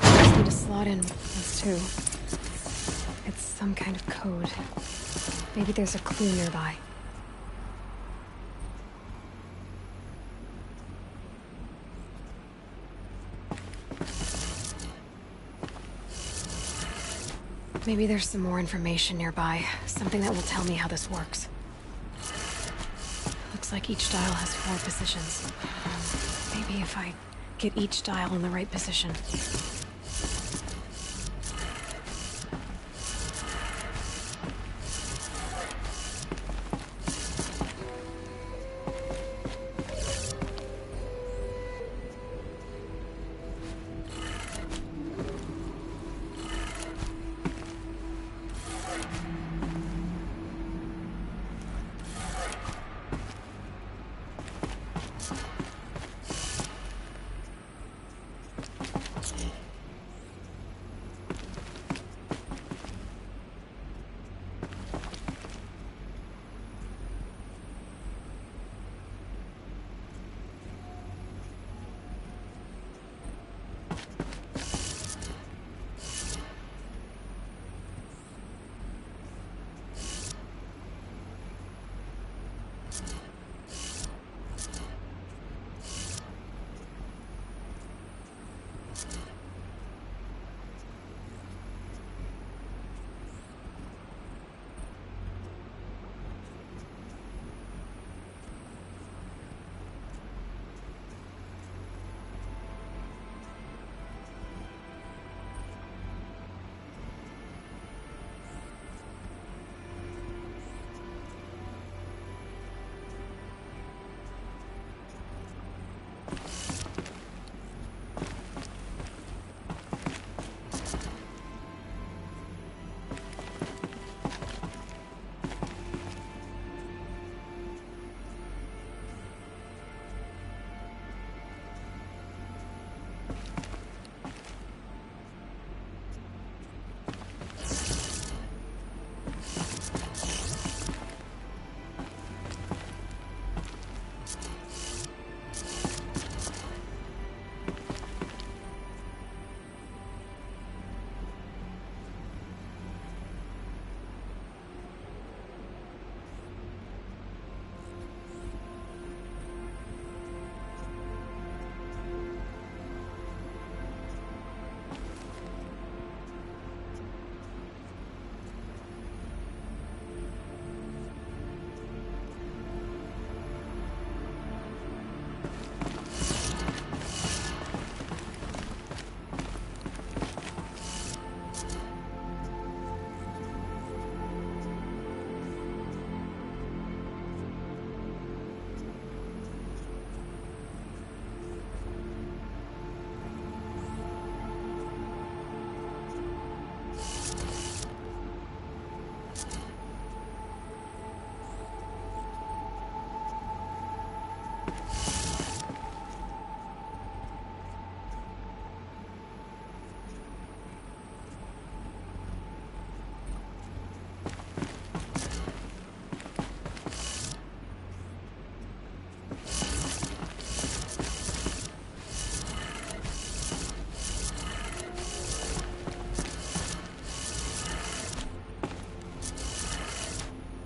Just need to slot in those two. It's some kind of code. Maybe there's a clue nearby. Maybe there's some more information nearby. Something that will tell me how this works. Looks like each dial has 4 positions. Maybe if I get each dial in the right position.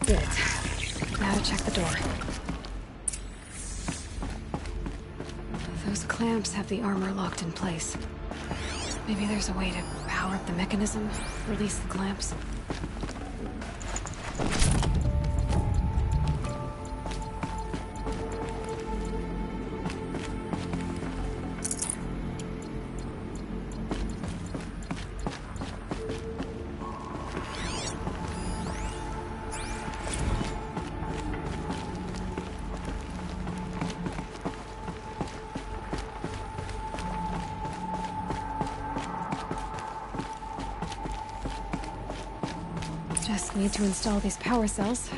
Good. Now to check the door. Those clamps have the armor locked in place. Maybe there's a way to power up the mechanism, release the clamps. Just need to install these power cells.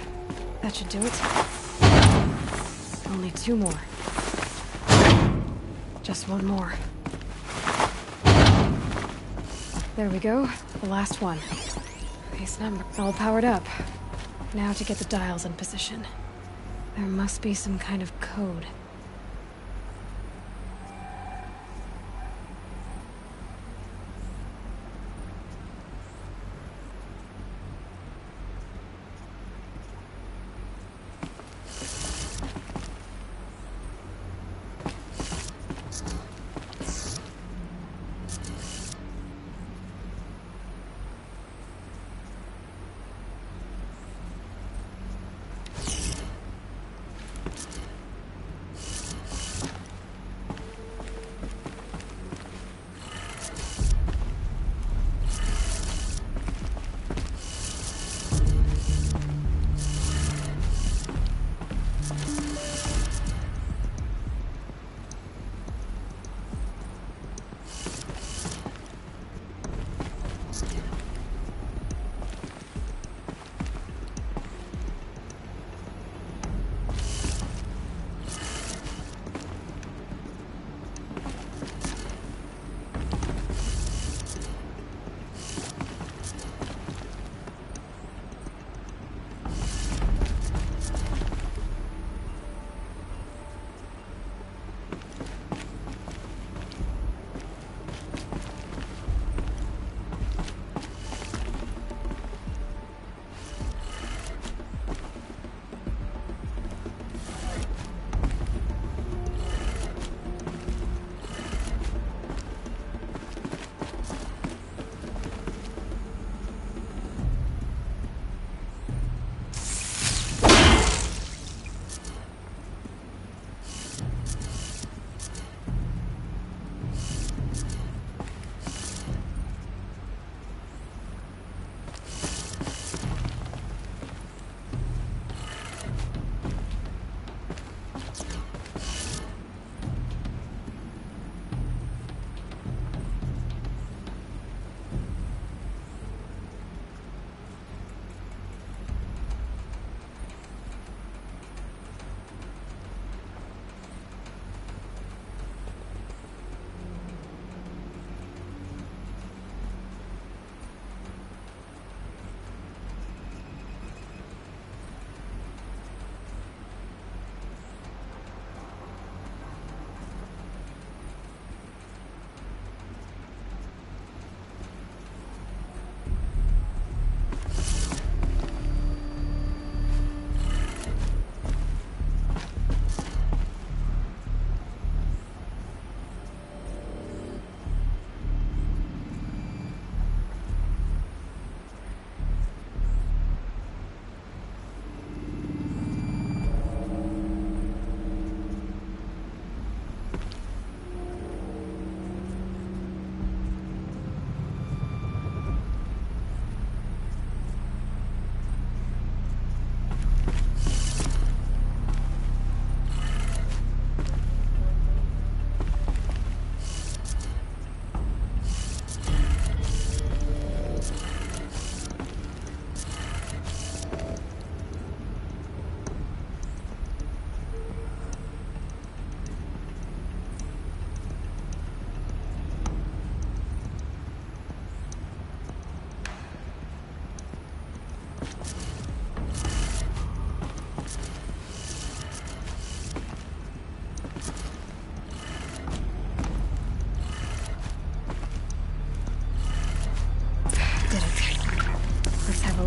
That should do it. Only 2 more. Just 1 more. There we go. The last one. These numbers all powered up. Now to get the dials in position. There must be some kind of code.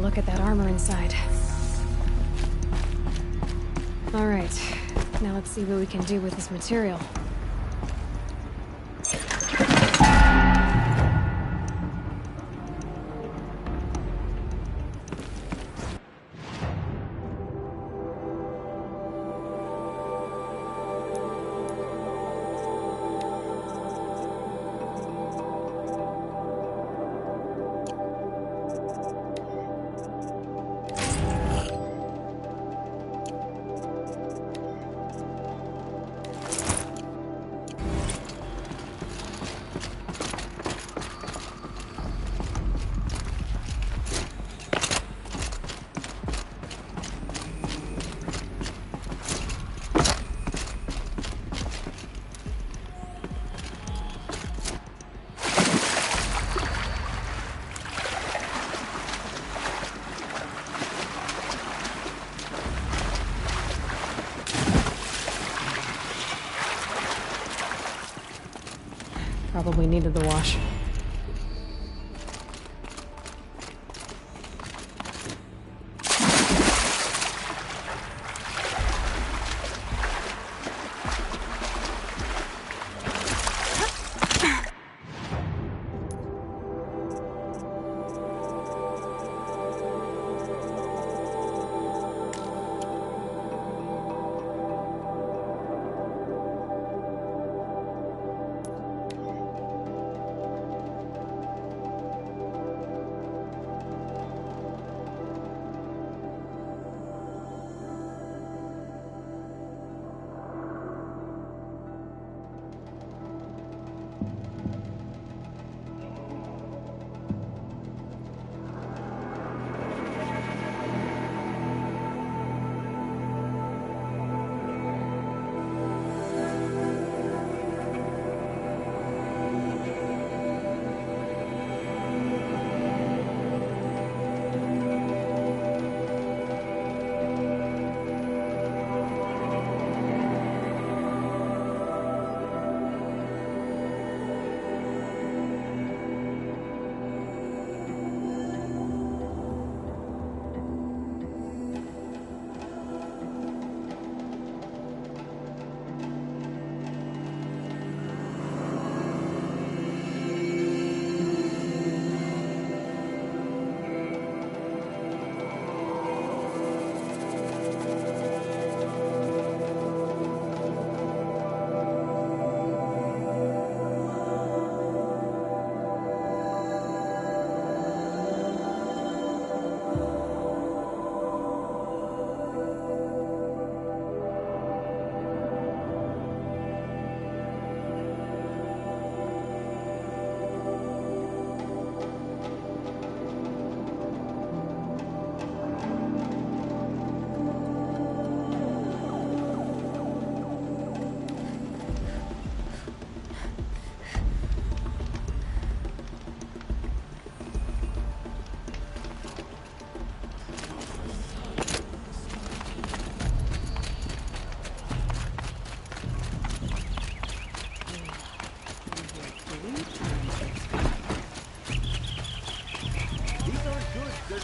Look at that armor inside. All right, now let's see what we can do with this material. Probably needed the wash.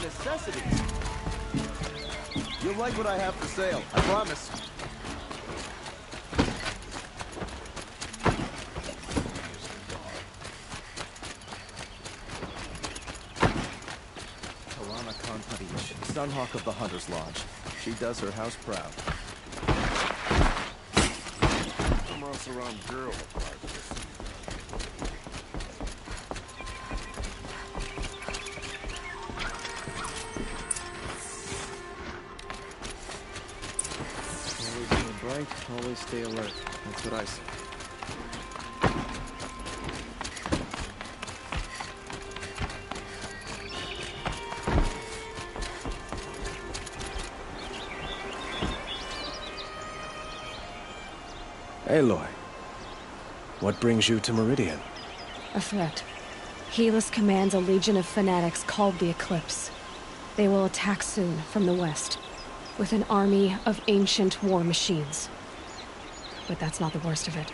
Necessities. You'll like what I have for sale, I promise. Alana Khan-Padish, Sunhawk of the Hunter's Lodge. She does her house proud. I'm also around girl. Always stay alert. That's what I say. Aloy, what brings you to Meridian? A threat. Helis commands a legion of fanatics called the Eclipse. They will attack soon from the west, with an army of ancient war machines. But that's not the worst of it.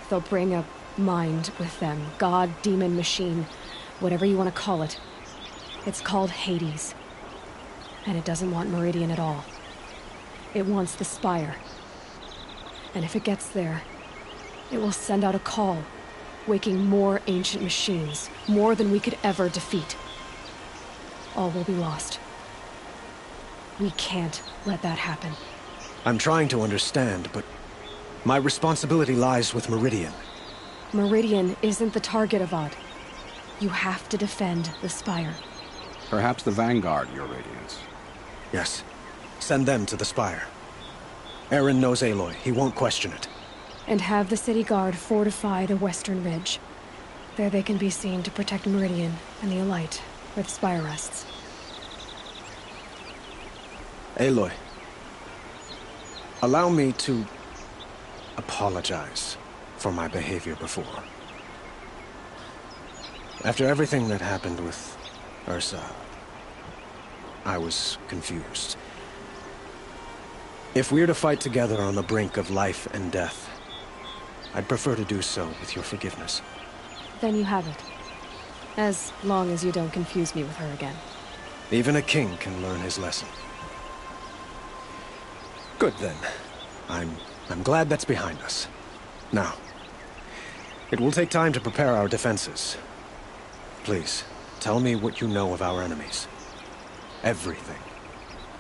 They'll bring a mind with them. God, demon, machine, whatever you want to call it. It's called Hades. And it doesn't want Meridian at all. It wants the Spire. And if it gets there, it will send out a call, waking more ancient machines, more than we could ever defeat. All will be lost. We can't let that happen. I'm trying to understand, but my responsibility lies with Meridian. Meridian isn't the target, Avad. You have to defend the Spire. Perhaps the Vanguard, Your Radiance. Yes. Send them to the Spire. Eren knows Aloy. He won't question it. And have the City Guard fortify the Western Ridge. There they can be seen to protect Meridian and the Elite, where the Spire rests. Aloy, allow me to apologize for my behavior before. After everything that happened with Ursa, I was confused. If we're to fight together on the brink of life and death, I'd prefer to do so with your forgiveness. Then you have it. As long as you don't confuse me with her again. Even a king can learn his lesson. Good then. I'm glad that's behind us. Now, it will take time to prepare our defenses. Please, tell me what you know of our enemies. Everything.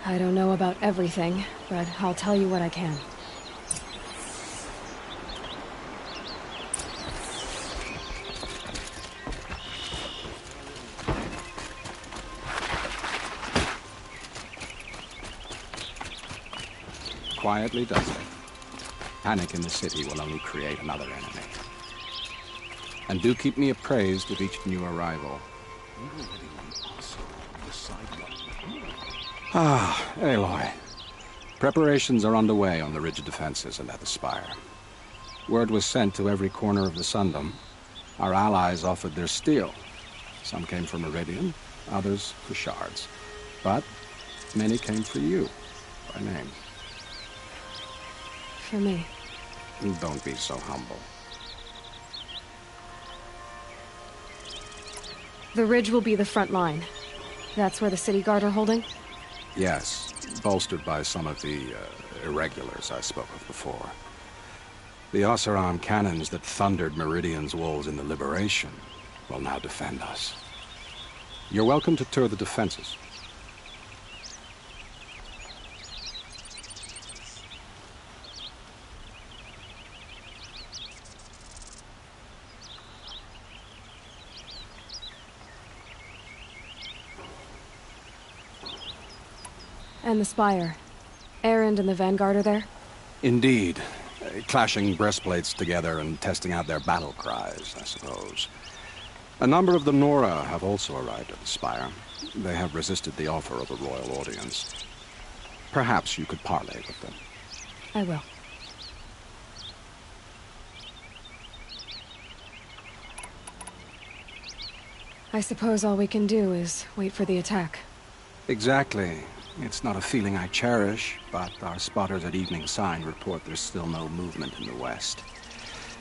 I don't know about everything, but I'll tell you what I can. Quietly does it. Panic in the city will only create another enemy. And do keep me appraised of each new arrival. Ah, Aloy. Preparations are underway on the ridge defenses and at the spire. Word was sent to every corner of the Sundom. Our allies offered their steel. Some came for Meridian, others for shards. But many came for you, by name. For me. Don't be so humble. The ridge will be the front line. That's where the city guard are holding? Yes, bolstered by some of the irregulars I spoke of before. The Oseram cannons that thundered Meridian's walls in the Liberation will now defend us. You're welcome to tour the defenses. And the spire. Erend and the Vanguard are there? Indeed. Clashing breastplates together and testing out their battle cries, I suppose. A number of the Nora have also arrived at the spire. They have resisted the offer of a royal audience. Perhaps you could parley with them. I will. I suppose all we can do is wait for the attack. Exactly. It's not a feeling I cherish, but our spotters at Evening Sign report there's still no movement in the west.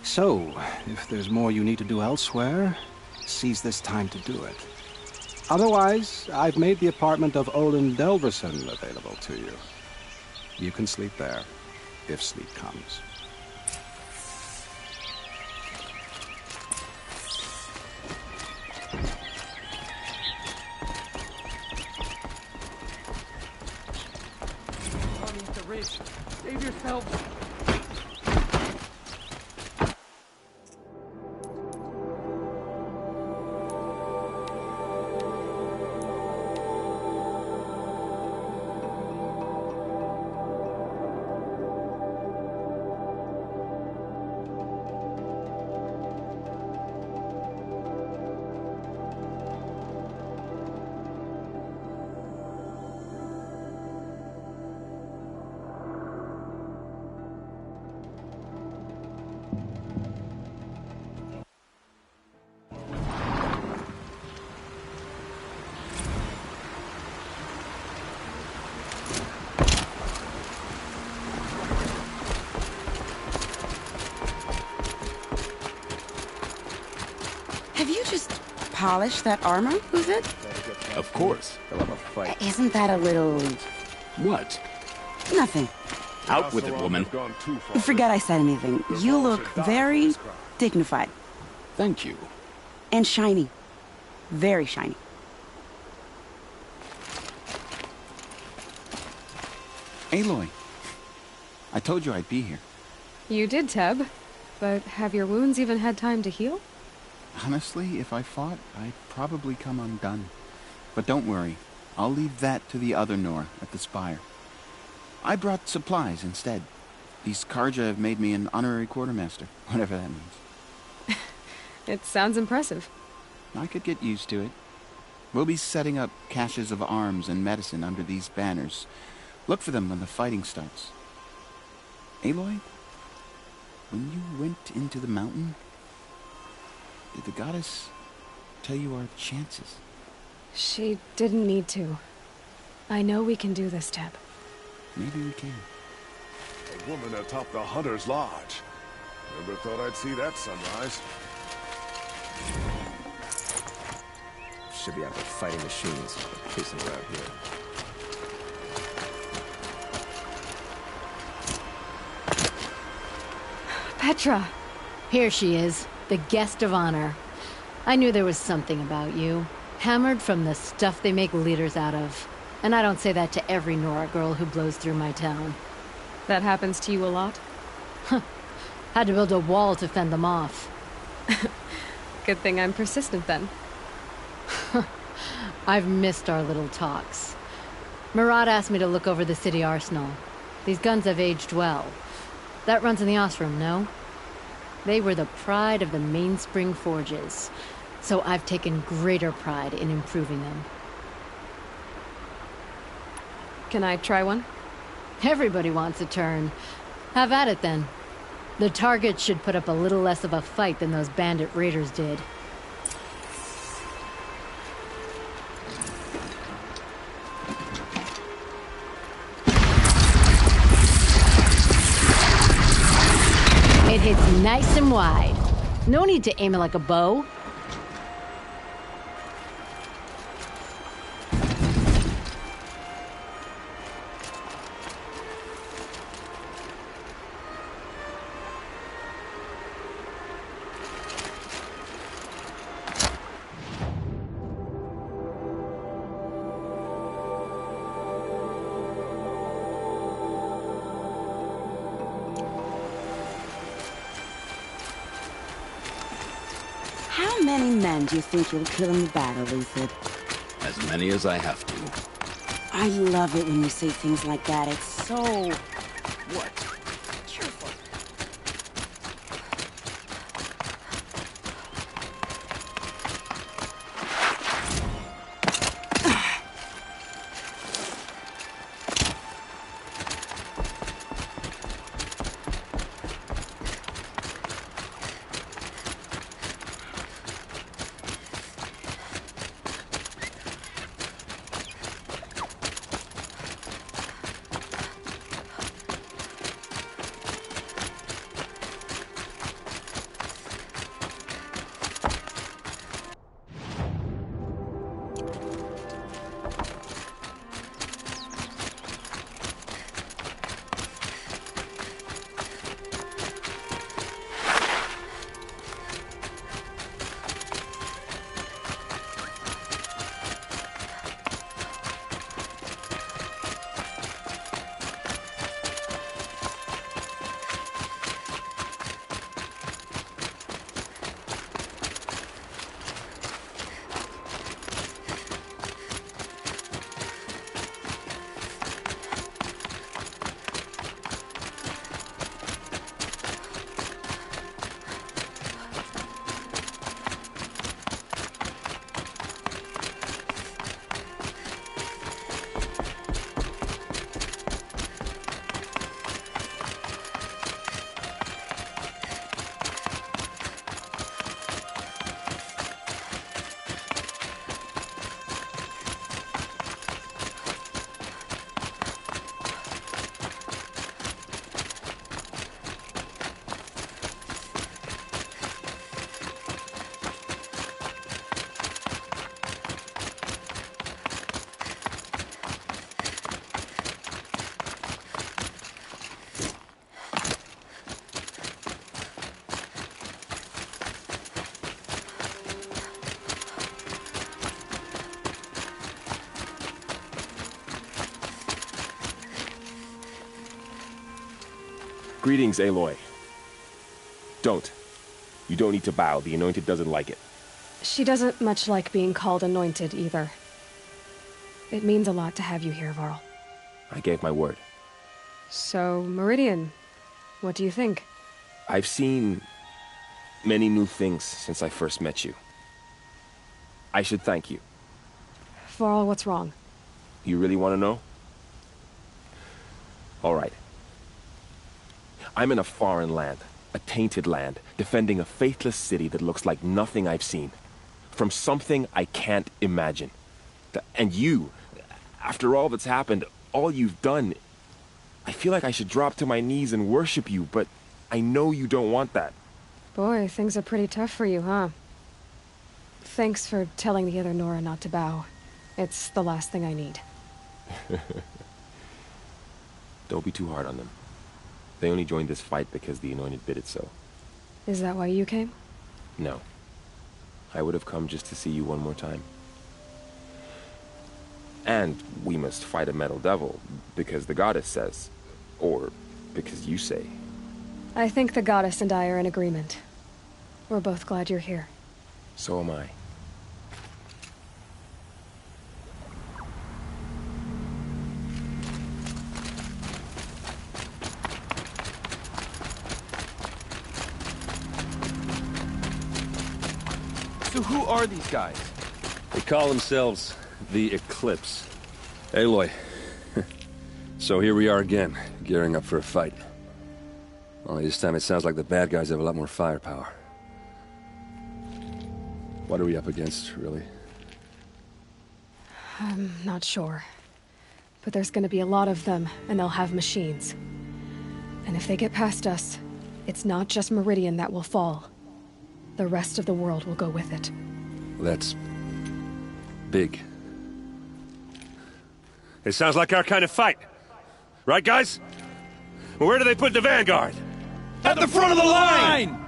So, if there's more you need to do elsewhere, seize this time to do it. Otherwise, I've made the apartment of Olin Delverson available to you. You can sleep there, if sleep comes. Save yourselves! Have you just polished that armor, who's it? Of course. They'll have a fight. Isn't that a little... What? Nothing. Out with it, woman. Forget I said anything. You look very dignified. Thank you. And shiny. Very shiny. Aloy. I told you I'd be here. You did, Teb. But have your wounds even had time to heal? Honestly, if I fought, I'd probably come undone. But don't worry. I'll leave that to the other Nor at the spire. I brought supplies instead. These Karja have made me an honorary quartermaster, whatever that means. It sounds impressive. I could get used to it. We'll be setting up caches of arms and medicine under these banners. Look for them when the fighting starts. Aloy, when you went into the mountain, did the goddess tell you our chances? She didn't need to. I know we can do this, Teb. Maybe we can. A woman atop the Hunter's Lodge. Never thought I'd see that sunrise. Should be out there fighting machines, chasing around here. Petra! Here she is, the guest of honor. I knew there was something about you. Hammered from the stuff they make leaders out of. And I don't say that to every Nora girl who blows through my town. That happens to you a lot? Had to build a wall to fend them off. Good thing I'm persistent then. I've missed our little talks. Murad asked me to look over the city arsenal. These guns have aged well. That runs in the Osram, no? They were the pride of the Mainspring Forges, so I've taken greater pride in improving them. Can I try one? Everybody wants a turn. Have at it then. The target should put up a little less of a fight than those bandit raiders did. It hits nice and wide. No need to aim it like a bow. How many men do you think you'll kill in the battle, Luthid? As many as I have to. I love it when you say things like that. It's so... What? cheerful. Greetings, Aloy. Don't. You don't need to bow. The Anointed doesn't like it. She doesn't much like being called Anointed, either. It means a lot to have you here, Varl. I gave my word. So, Meridian, what do you think? I've seen many new things since I first met you. I should thank you. Varl, what's wrong? You really want to know? All right. I'm in a foreign land, a tainted land, defending a faithless city that looks like nothing I've seen. From something I can't imagine. And you, after all that's happened, all you've done, I feel like I should drop to my knees and worship you, but I know you don't want that. Boy, things are pretty tough for you, huh? Thanks for telling the other Nora not to bow. It's the last thing I need. Don't be too hard on them. They only joined this fight because the Anointed bid it so. Is that why you came? No. I would have come just to see you one more time. And we must fight a metal devil, because the goddess says. Or because you say. I think the goddess and I are in agreement. We're both glad you're here. So am I. So who are these guys? They call themselves the Eclipse. Aloy. So here we are again, gearing up for a fight. Only this time it sounds like the bad guys have a lot more firepower. What are we up against, really? I'm not sure. But there's gonna be a lot of them, and they'll have machines. And if they get past us, it's not just Meridian that will fall. The rest of the world will go with it. That's big. It sounds like our kind of fight. Right, guys? Where do they put the Vanguard? At the front of the line!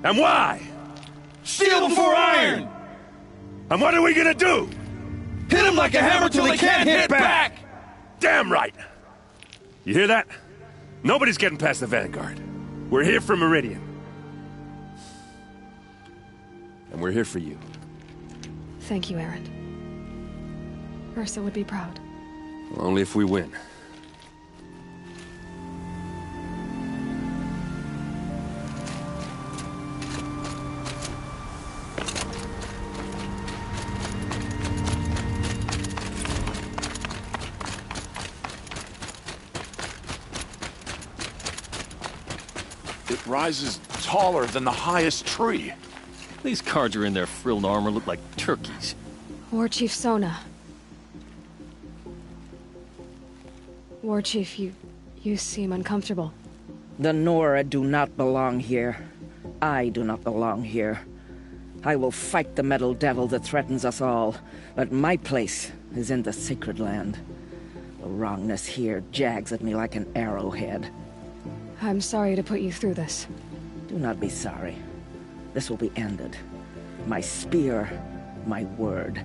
And why? Steel before iron! And what are we gonna do? Hit them like a hammer till they can't hit back! Damn right! You hear that? Nobody's getting past the Vanguard. We're here for Meridian. And we're here for you. Thank you, Erend. Ursa would be proud. Well, only if we win. It rises taller than the highest tree. These cards are in their frilled armor look like turkeys. War Chief Sona. War Chief, you seem uncomfortable. The Nora do not belong here. I do not belong here. I will fight the metal devil that threatens us all, but my place is in the sacred land. The wrongness here jags at me like an arrowhead. I'm sorry to put you through this. Do not be sorry. This will be ended. My spear, my word.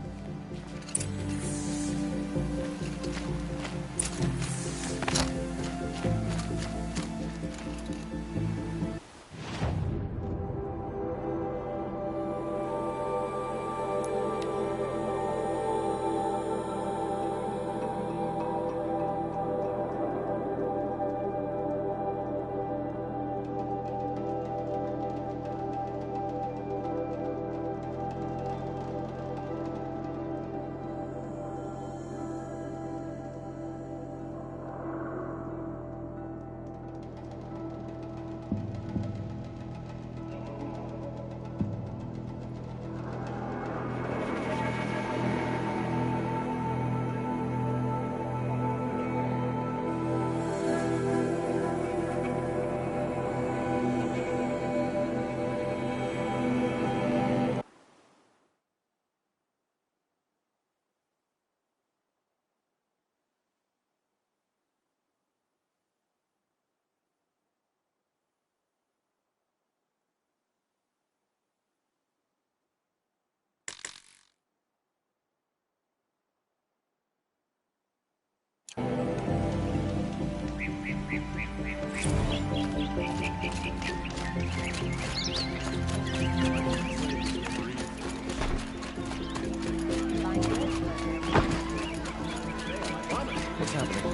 What's happening?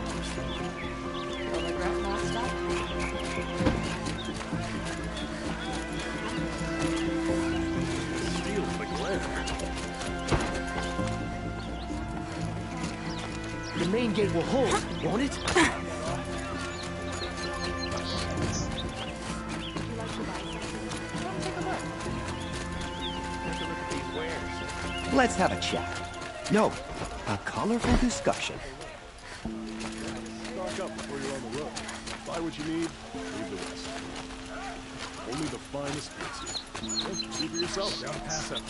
The main gate will hold, won't it? Let's have a chat. No, a colorful discussion. Stock up before you're on the road. Buy what you need, leave the rest. Only the finest pizza. Hey, see for yourself. Down pass up.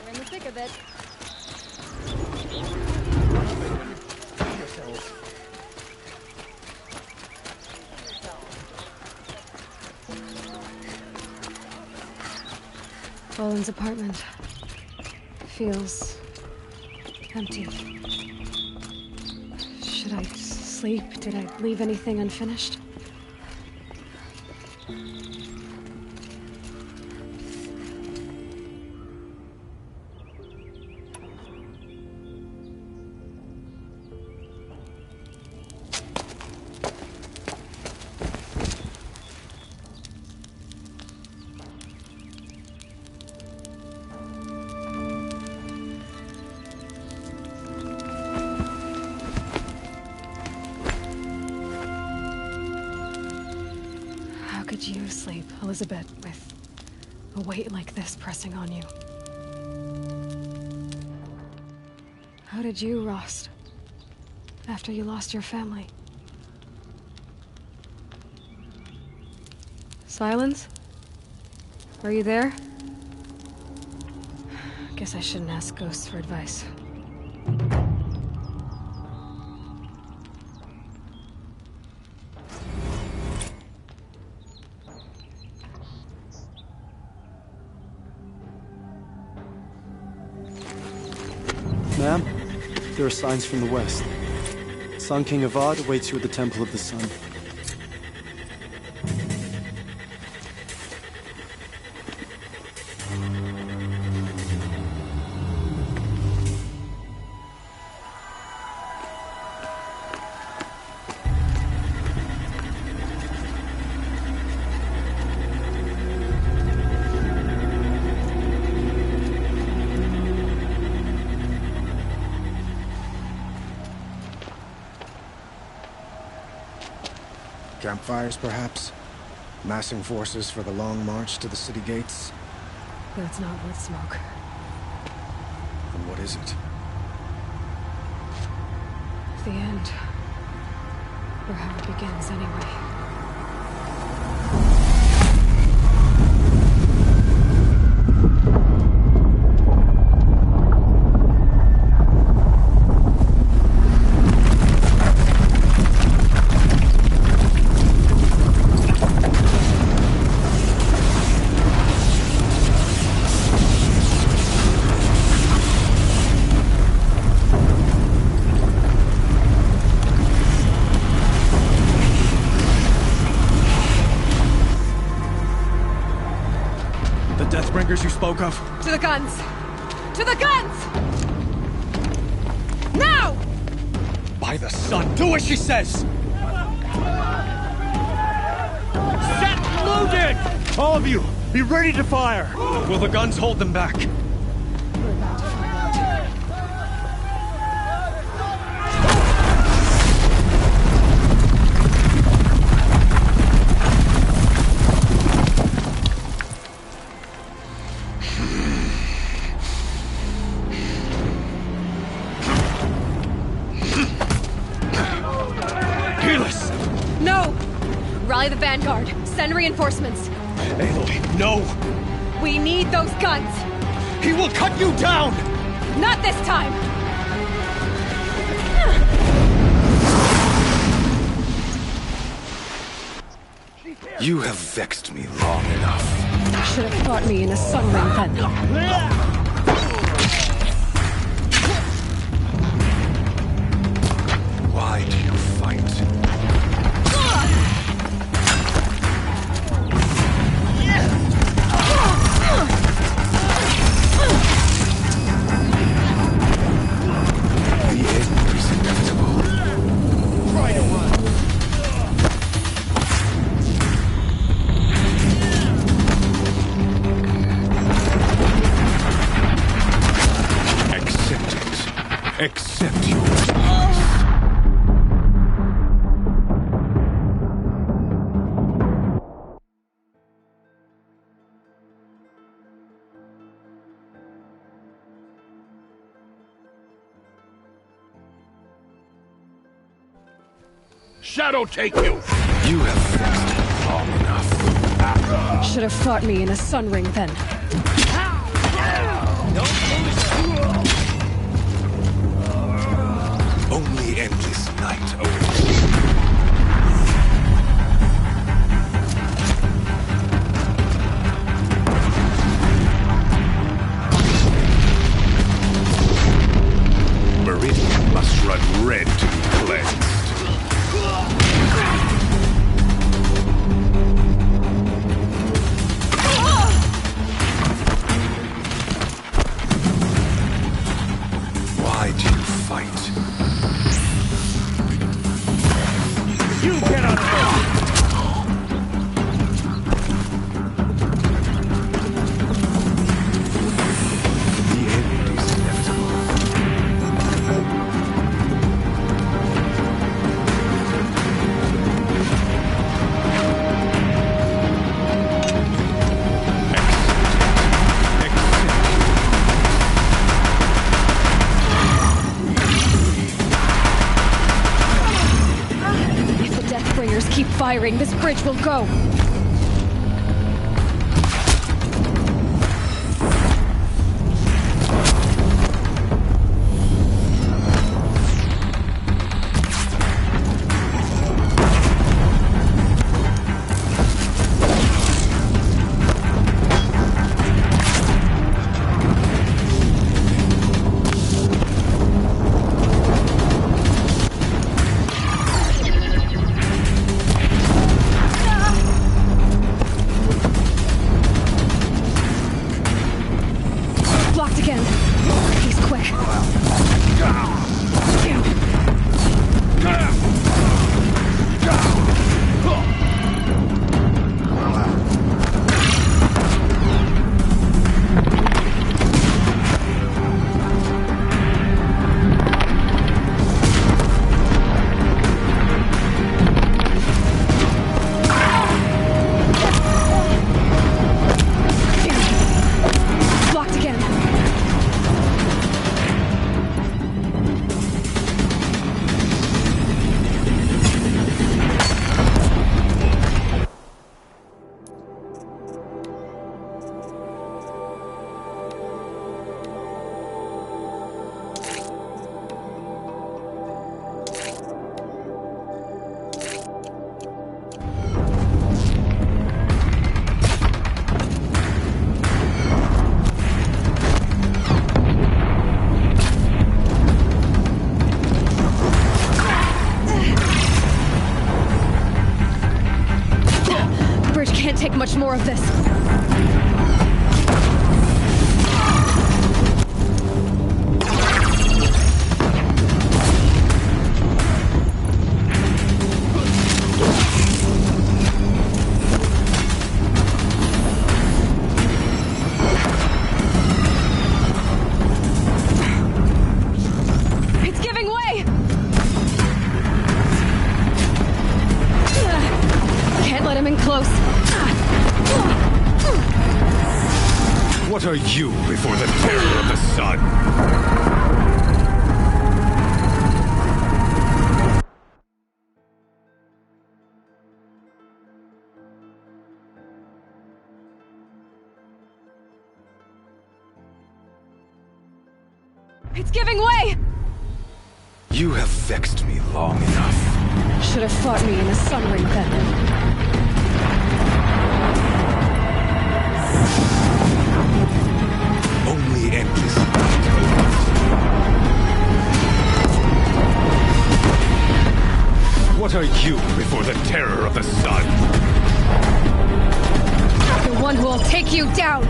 We're in the thick of it. Owen's apartment feels empty. Should I sleep? Did I leave anything unfinished? How could you sleep, Elizabeth, with a weight like this pressing on you? How did you, Rost, after you lost your family? Silence? Are you there? Guess I shouldn't ask ghosts for advice. Ma'am, there are signs from the west. Sun King Avad awaits you at the Temple of the Sun. Campfires, perhaps? Massing forces for the long march to the city gates? That's not worth smoke. Then what is it? The end. Or how it begins, anyway. You spoke of? To the guns! To the guns! Now! By the sun, do as she says! Set loaded! All of you, be ready to fire! Will the guns hold them back? We're about to find out. Rally the Vanguard. Send reinforcements. Aloy, no! We need those guns! He will cut you down! Not this time! You have vexed me long enough. You should have fought me in a sunring then. Why do you fight? Accept your Shadow take you! You have fixed it long enough. Should have fought me in a sun ring then. Only endless night awaits. Meridian must run red to be cleansed. Why do you fight? You get out of there! The end is inevitable. If the Deathbringers keep firing, this bridge will go. Blocked again. He's quick. Blocked again. The bridge can't take much more of this. It's giving way! Can't let him in close. What are you before the terror of the sun? It's giving way! You have vexed me long enough. Should have fought me in a sun ring then. Only endless night awaits. What are you before the terror of the sun? The one who will take you down!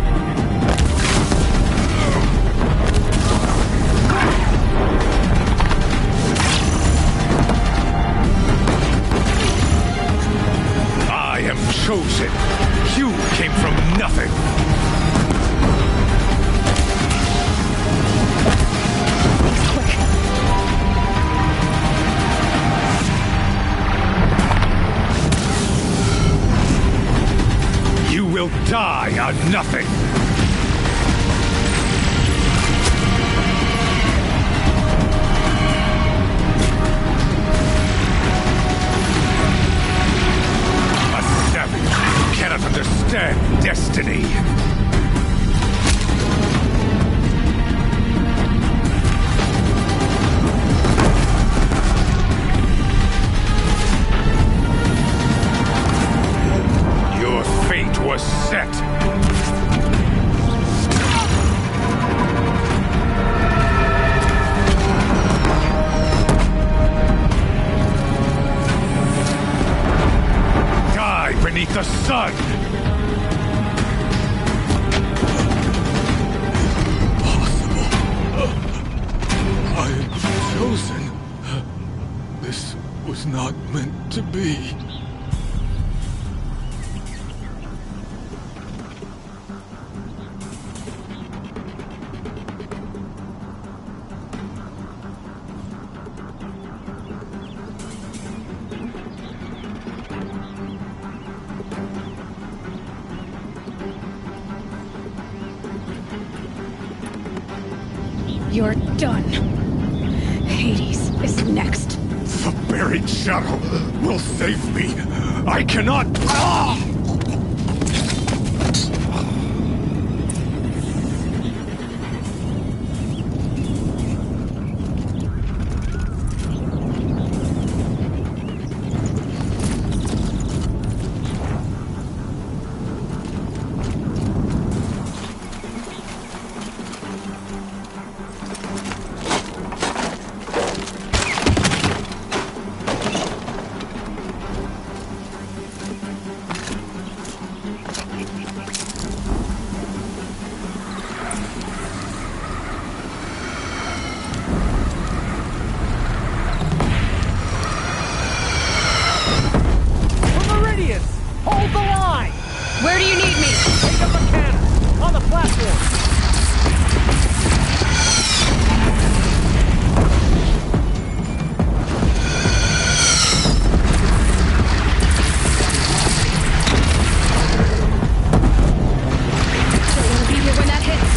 I am chosen. You came from nothing. You will die on nothing. A savage who cannot understand. destiny. Your fate was set. Beneath the sun! Impossible. I am chosen. This was not meant to be. You're done. Hades is next. The buried shadow will save me. I cannot... Ah! Where do you need me? Take up a cannon. On the platform. Don't want to be here when that hits.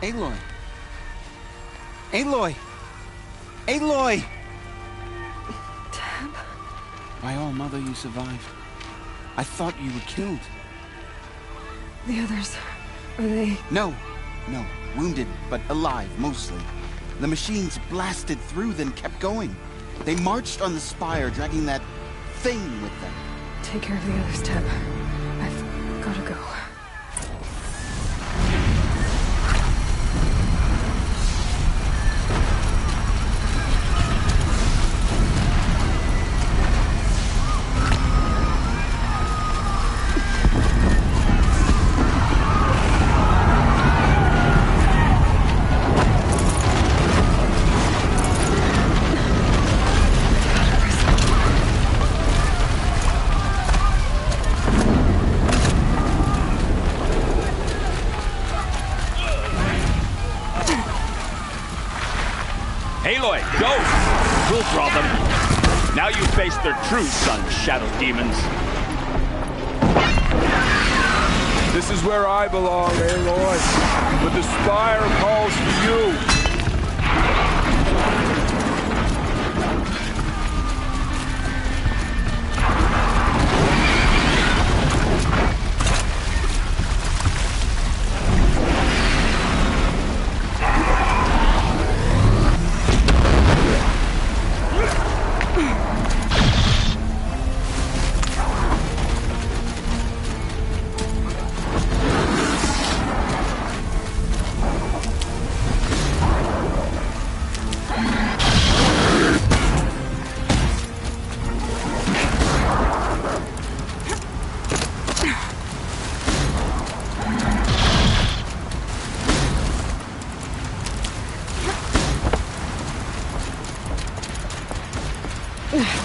Aloy! Aloy! Aloy! Tab? By all, Mother, you survived. I thought you were killed. The others, are they... No. Wounded, but alive, mostly. The machines blasted through, then kept going. They marched on the spire, dragging that thing with them. Take care of the others, Tab. I've gotta go. Aloy, go! We'll draw them. Now you face their true son, Shadow Demons. This is where I belong, Aloy. But the spire calls for you.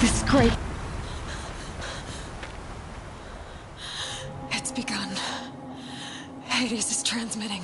This is great. It's begun. Hades is transmitting.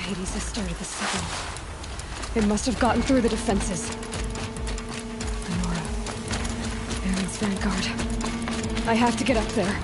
Hades has started the signal. It must have gotten through the defenses. Nora. Aaron's vanguard. I have to get up there.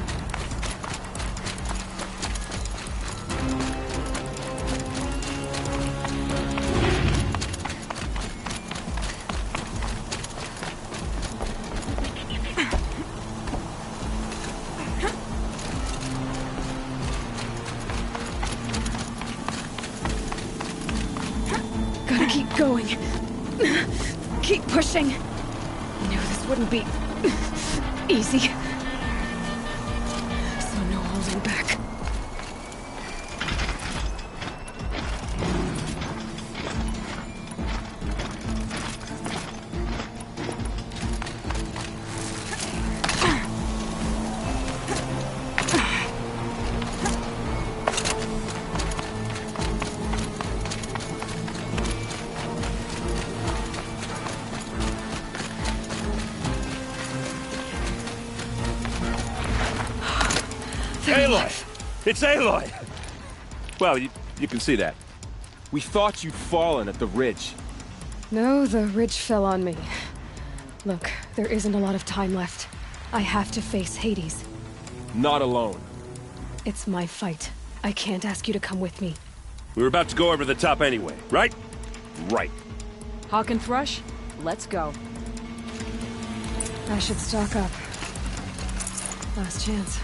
Going. Keep pushing. Knew this wouldn't be easy. So no holding back. Aloy! It's Aloy! Well, you can see that. We thought you'd fallen at the ridge. No, the ridge fell on me. Look, there isn't a lot of time left. I have to face Hades. Not alone. It's my fight, I can't ask you to come with me. We were about to go over the top anyway, right? Right. Hawk and Thrush, let's go. I should stock up. Last chance.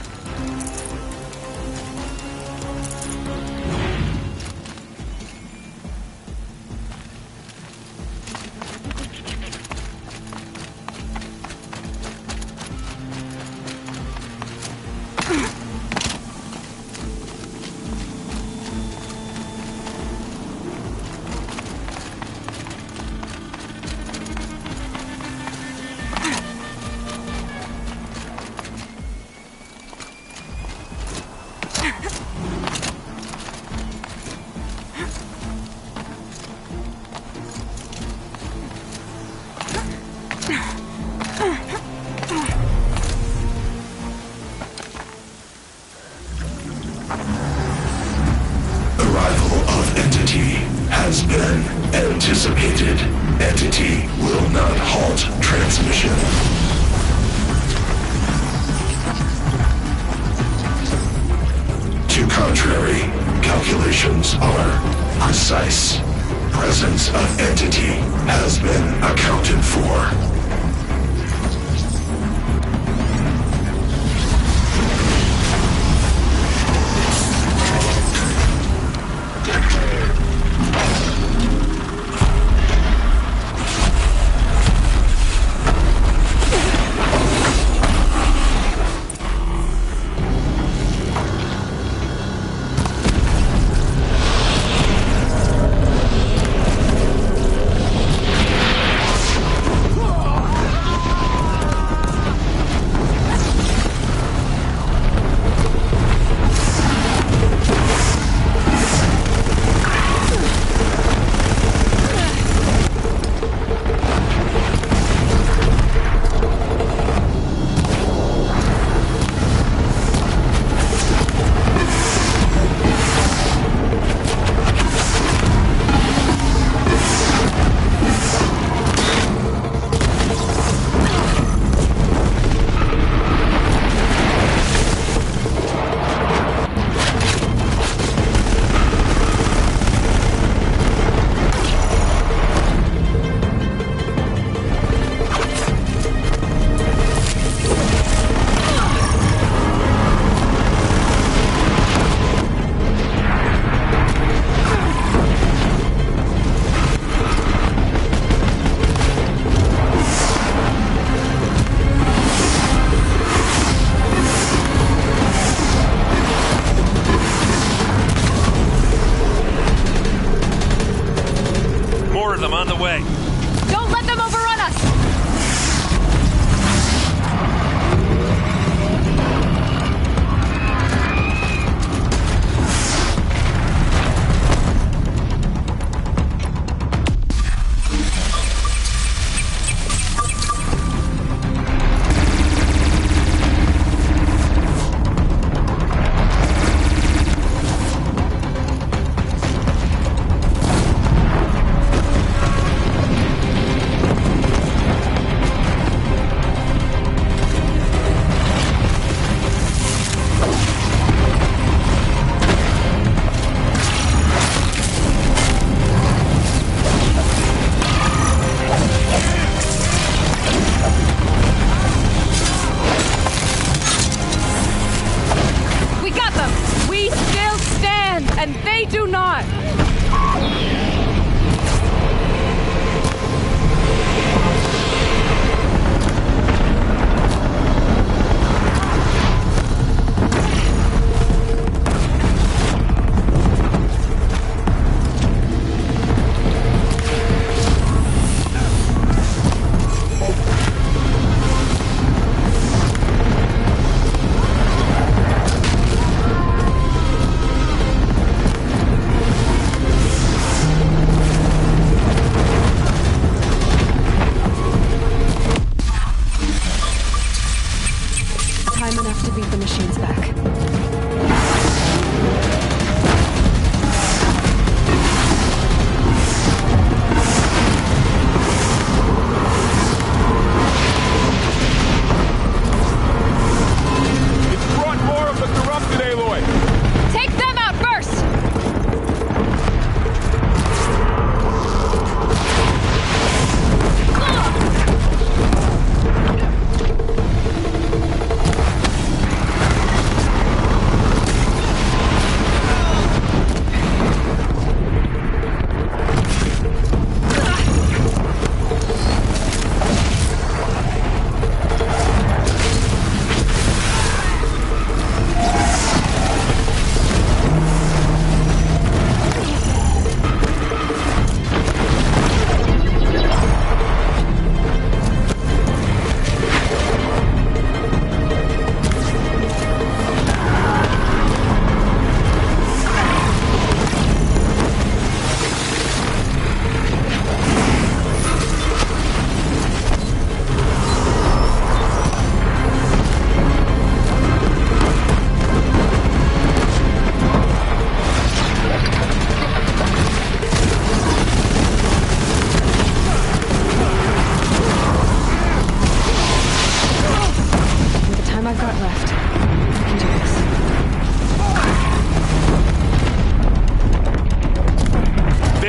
Anticipated. Entity will not halt transmission. To contrary, calculations are precise. Presence of entity has been accounted for.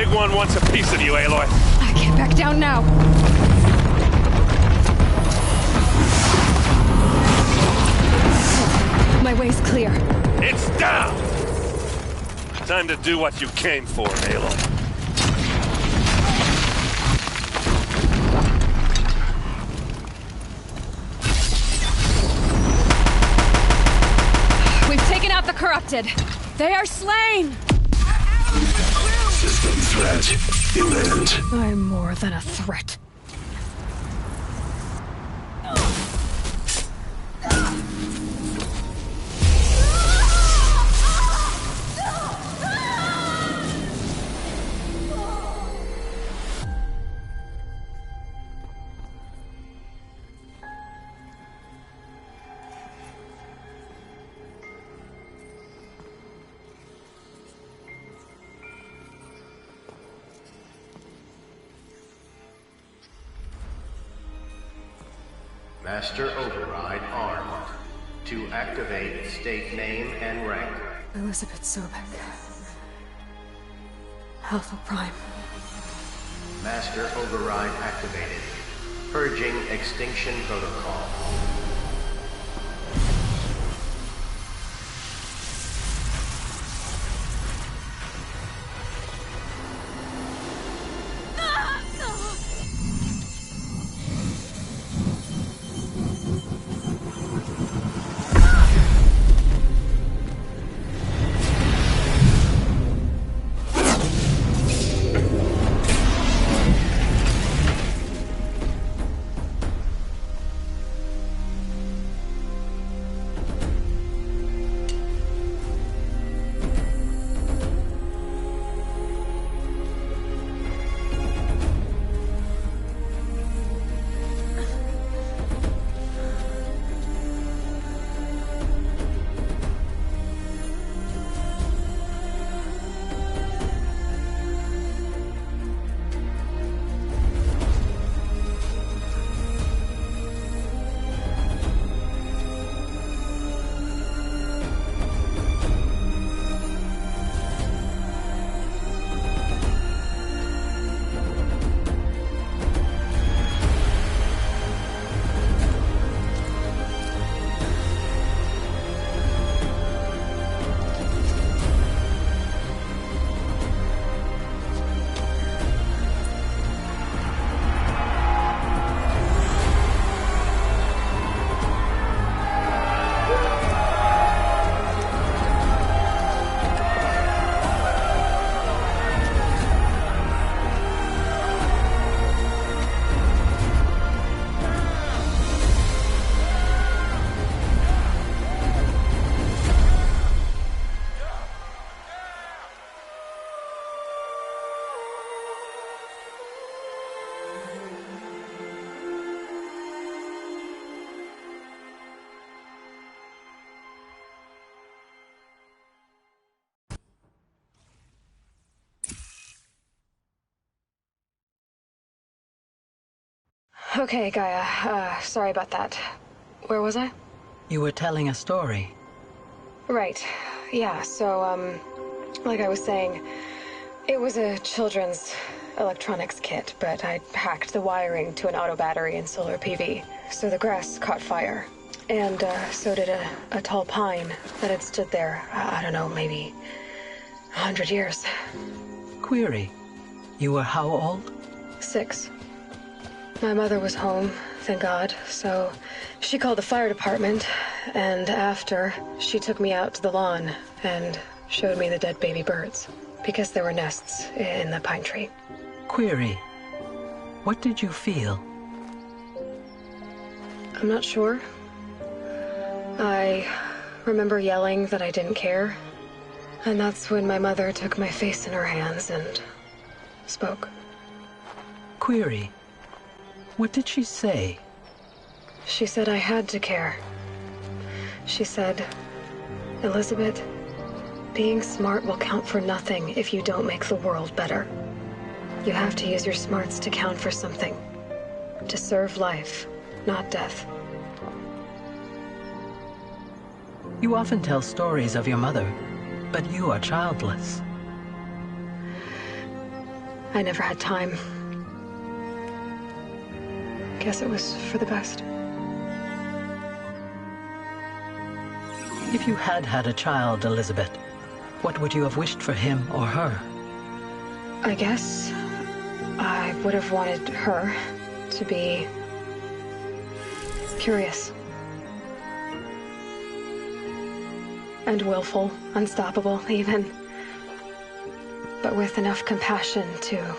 Big One wants a piece of you, Aloy. I can't back down now. My way's clear. It's down! Time to do what you came for, Aloy. We've taken out the corrupted. They are slain! System threat imminent. I'm more than a threat. Master Override armed. To activate, state name and rank. Elizabeth Sobek. Alpha Prime. Master Override activated. Purging Extinction Protocol. Okay, Gaia. Sorry about that. Where was I? You were telling a story. Right. Yeah, so, like I was saying, it was a children's electronics kit, but I hacked the wiring to an auto battery and solar PV. So the grass caught fire. And, so did a tall pine that had stood there, I don't know, maybe 100 years. Query. You were how old? 6. My mother was home, thank God, so she called the fire department, and after, she took me out to the lawn and showed me the dead baby birds, because there were nests in the pine tree. Query. What did you feel? I'm not sure. I remember yelling that I didn't care, and that's when my mother took my face in her hands and spoke. Query. What did she say? She said I had to care. She said, Elizabeth, being smart will count for nothing if you don't make the world better. You have to use your smarts to count for something. To serve life, not death. You often tell stories of your mother, but you are childless. I never had time. Guess it was for the best. If you had had a child, Elizabeth, what would you have wished for him or her? I guess I would have wanted her to be curious. And willful, unstoppable, even. But with enough compassion to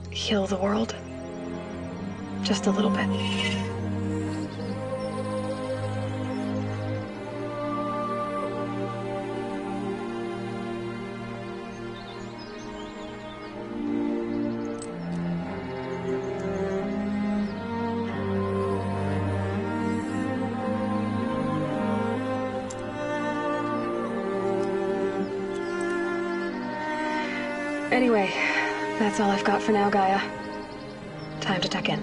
heal the world. Just a little bit. Anyway, that's all I've got for now, Gaia. Time to tuck in.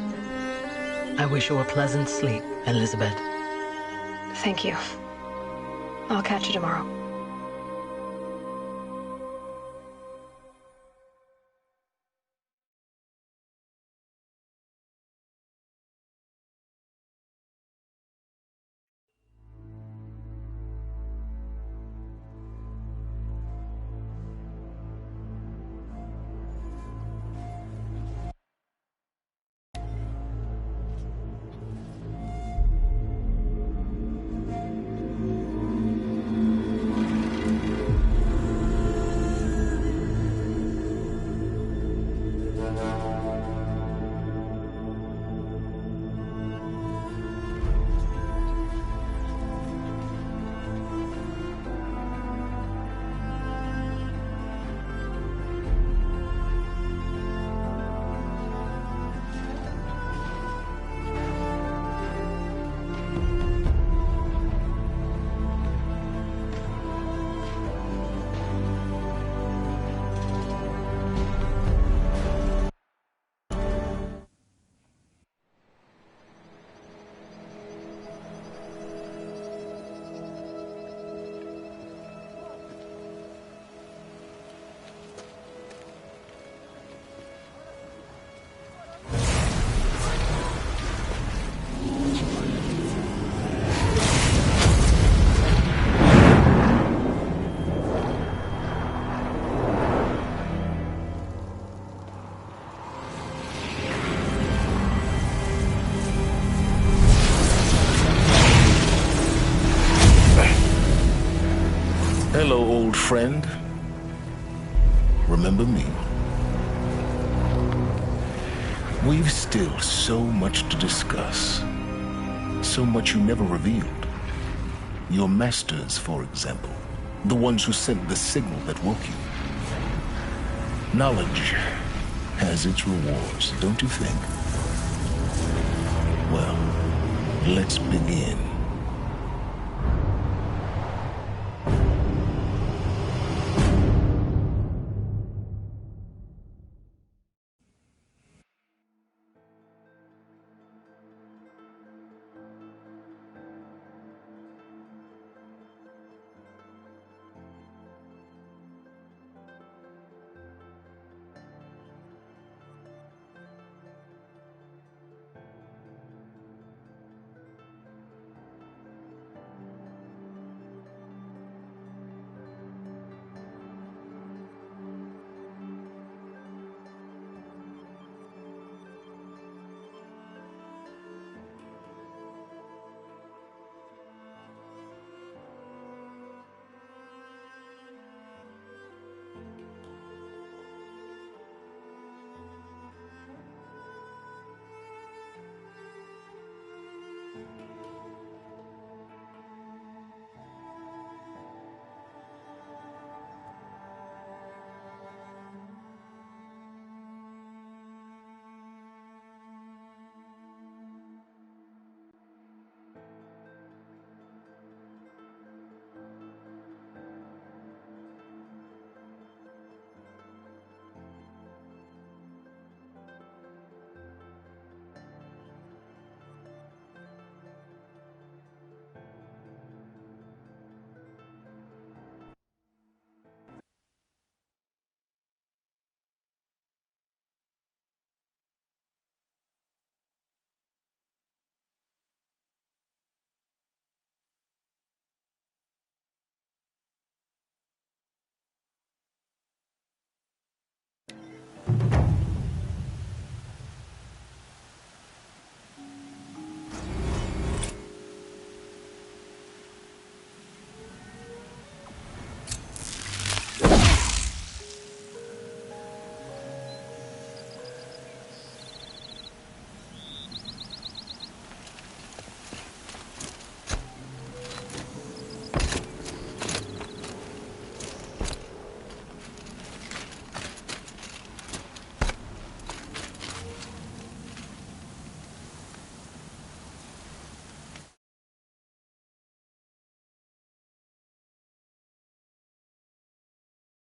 I wish you a pleasant sleep, Elizabeth. Thank you. I'll catch you tomorrow. Hello, old friend. Remember me? We've still so much to discuss. So much you never revealed. Your masters, for example. The ones who sent the signal that woke you. Knowledge has its rewards, don't you think? Well, let's begin.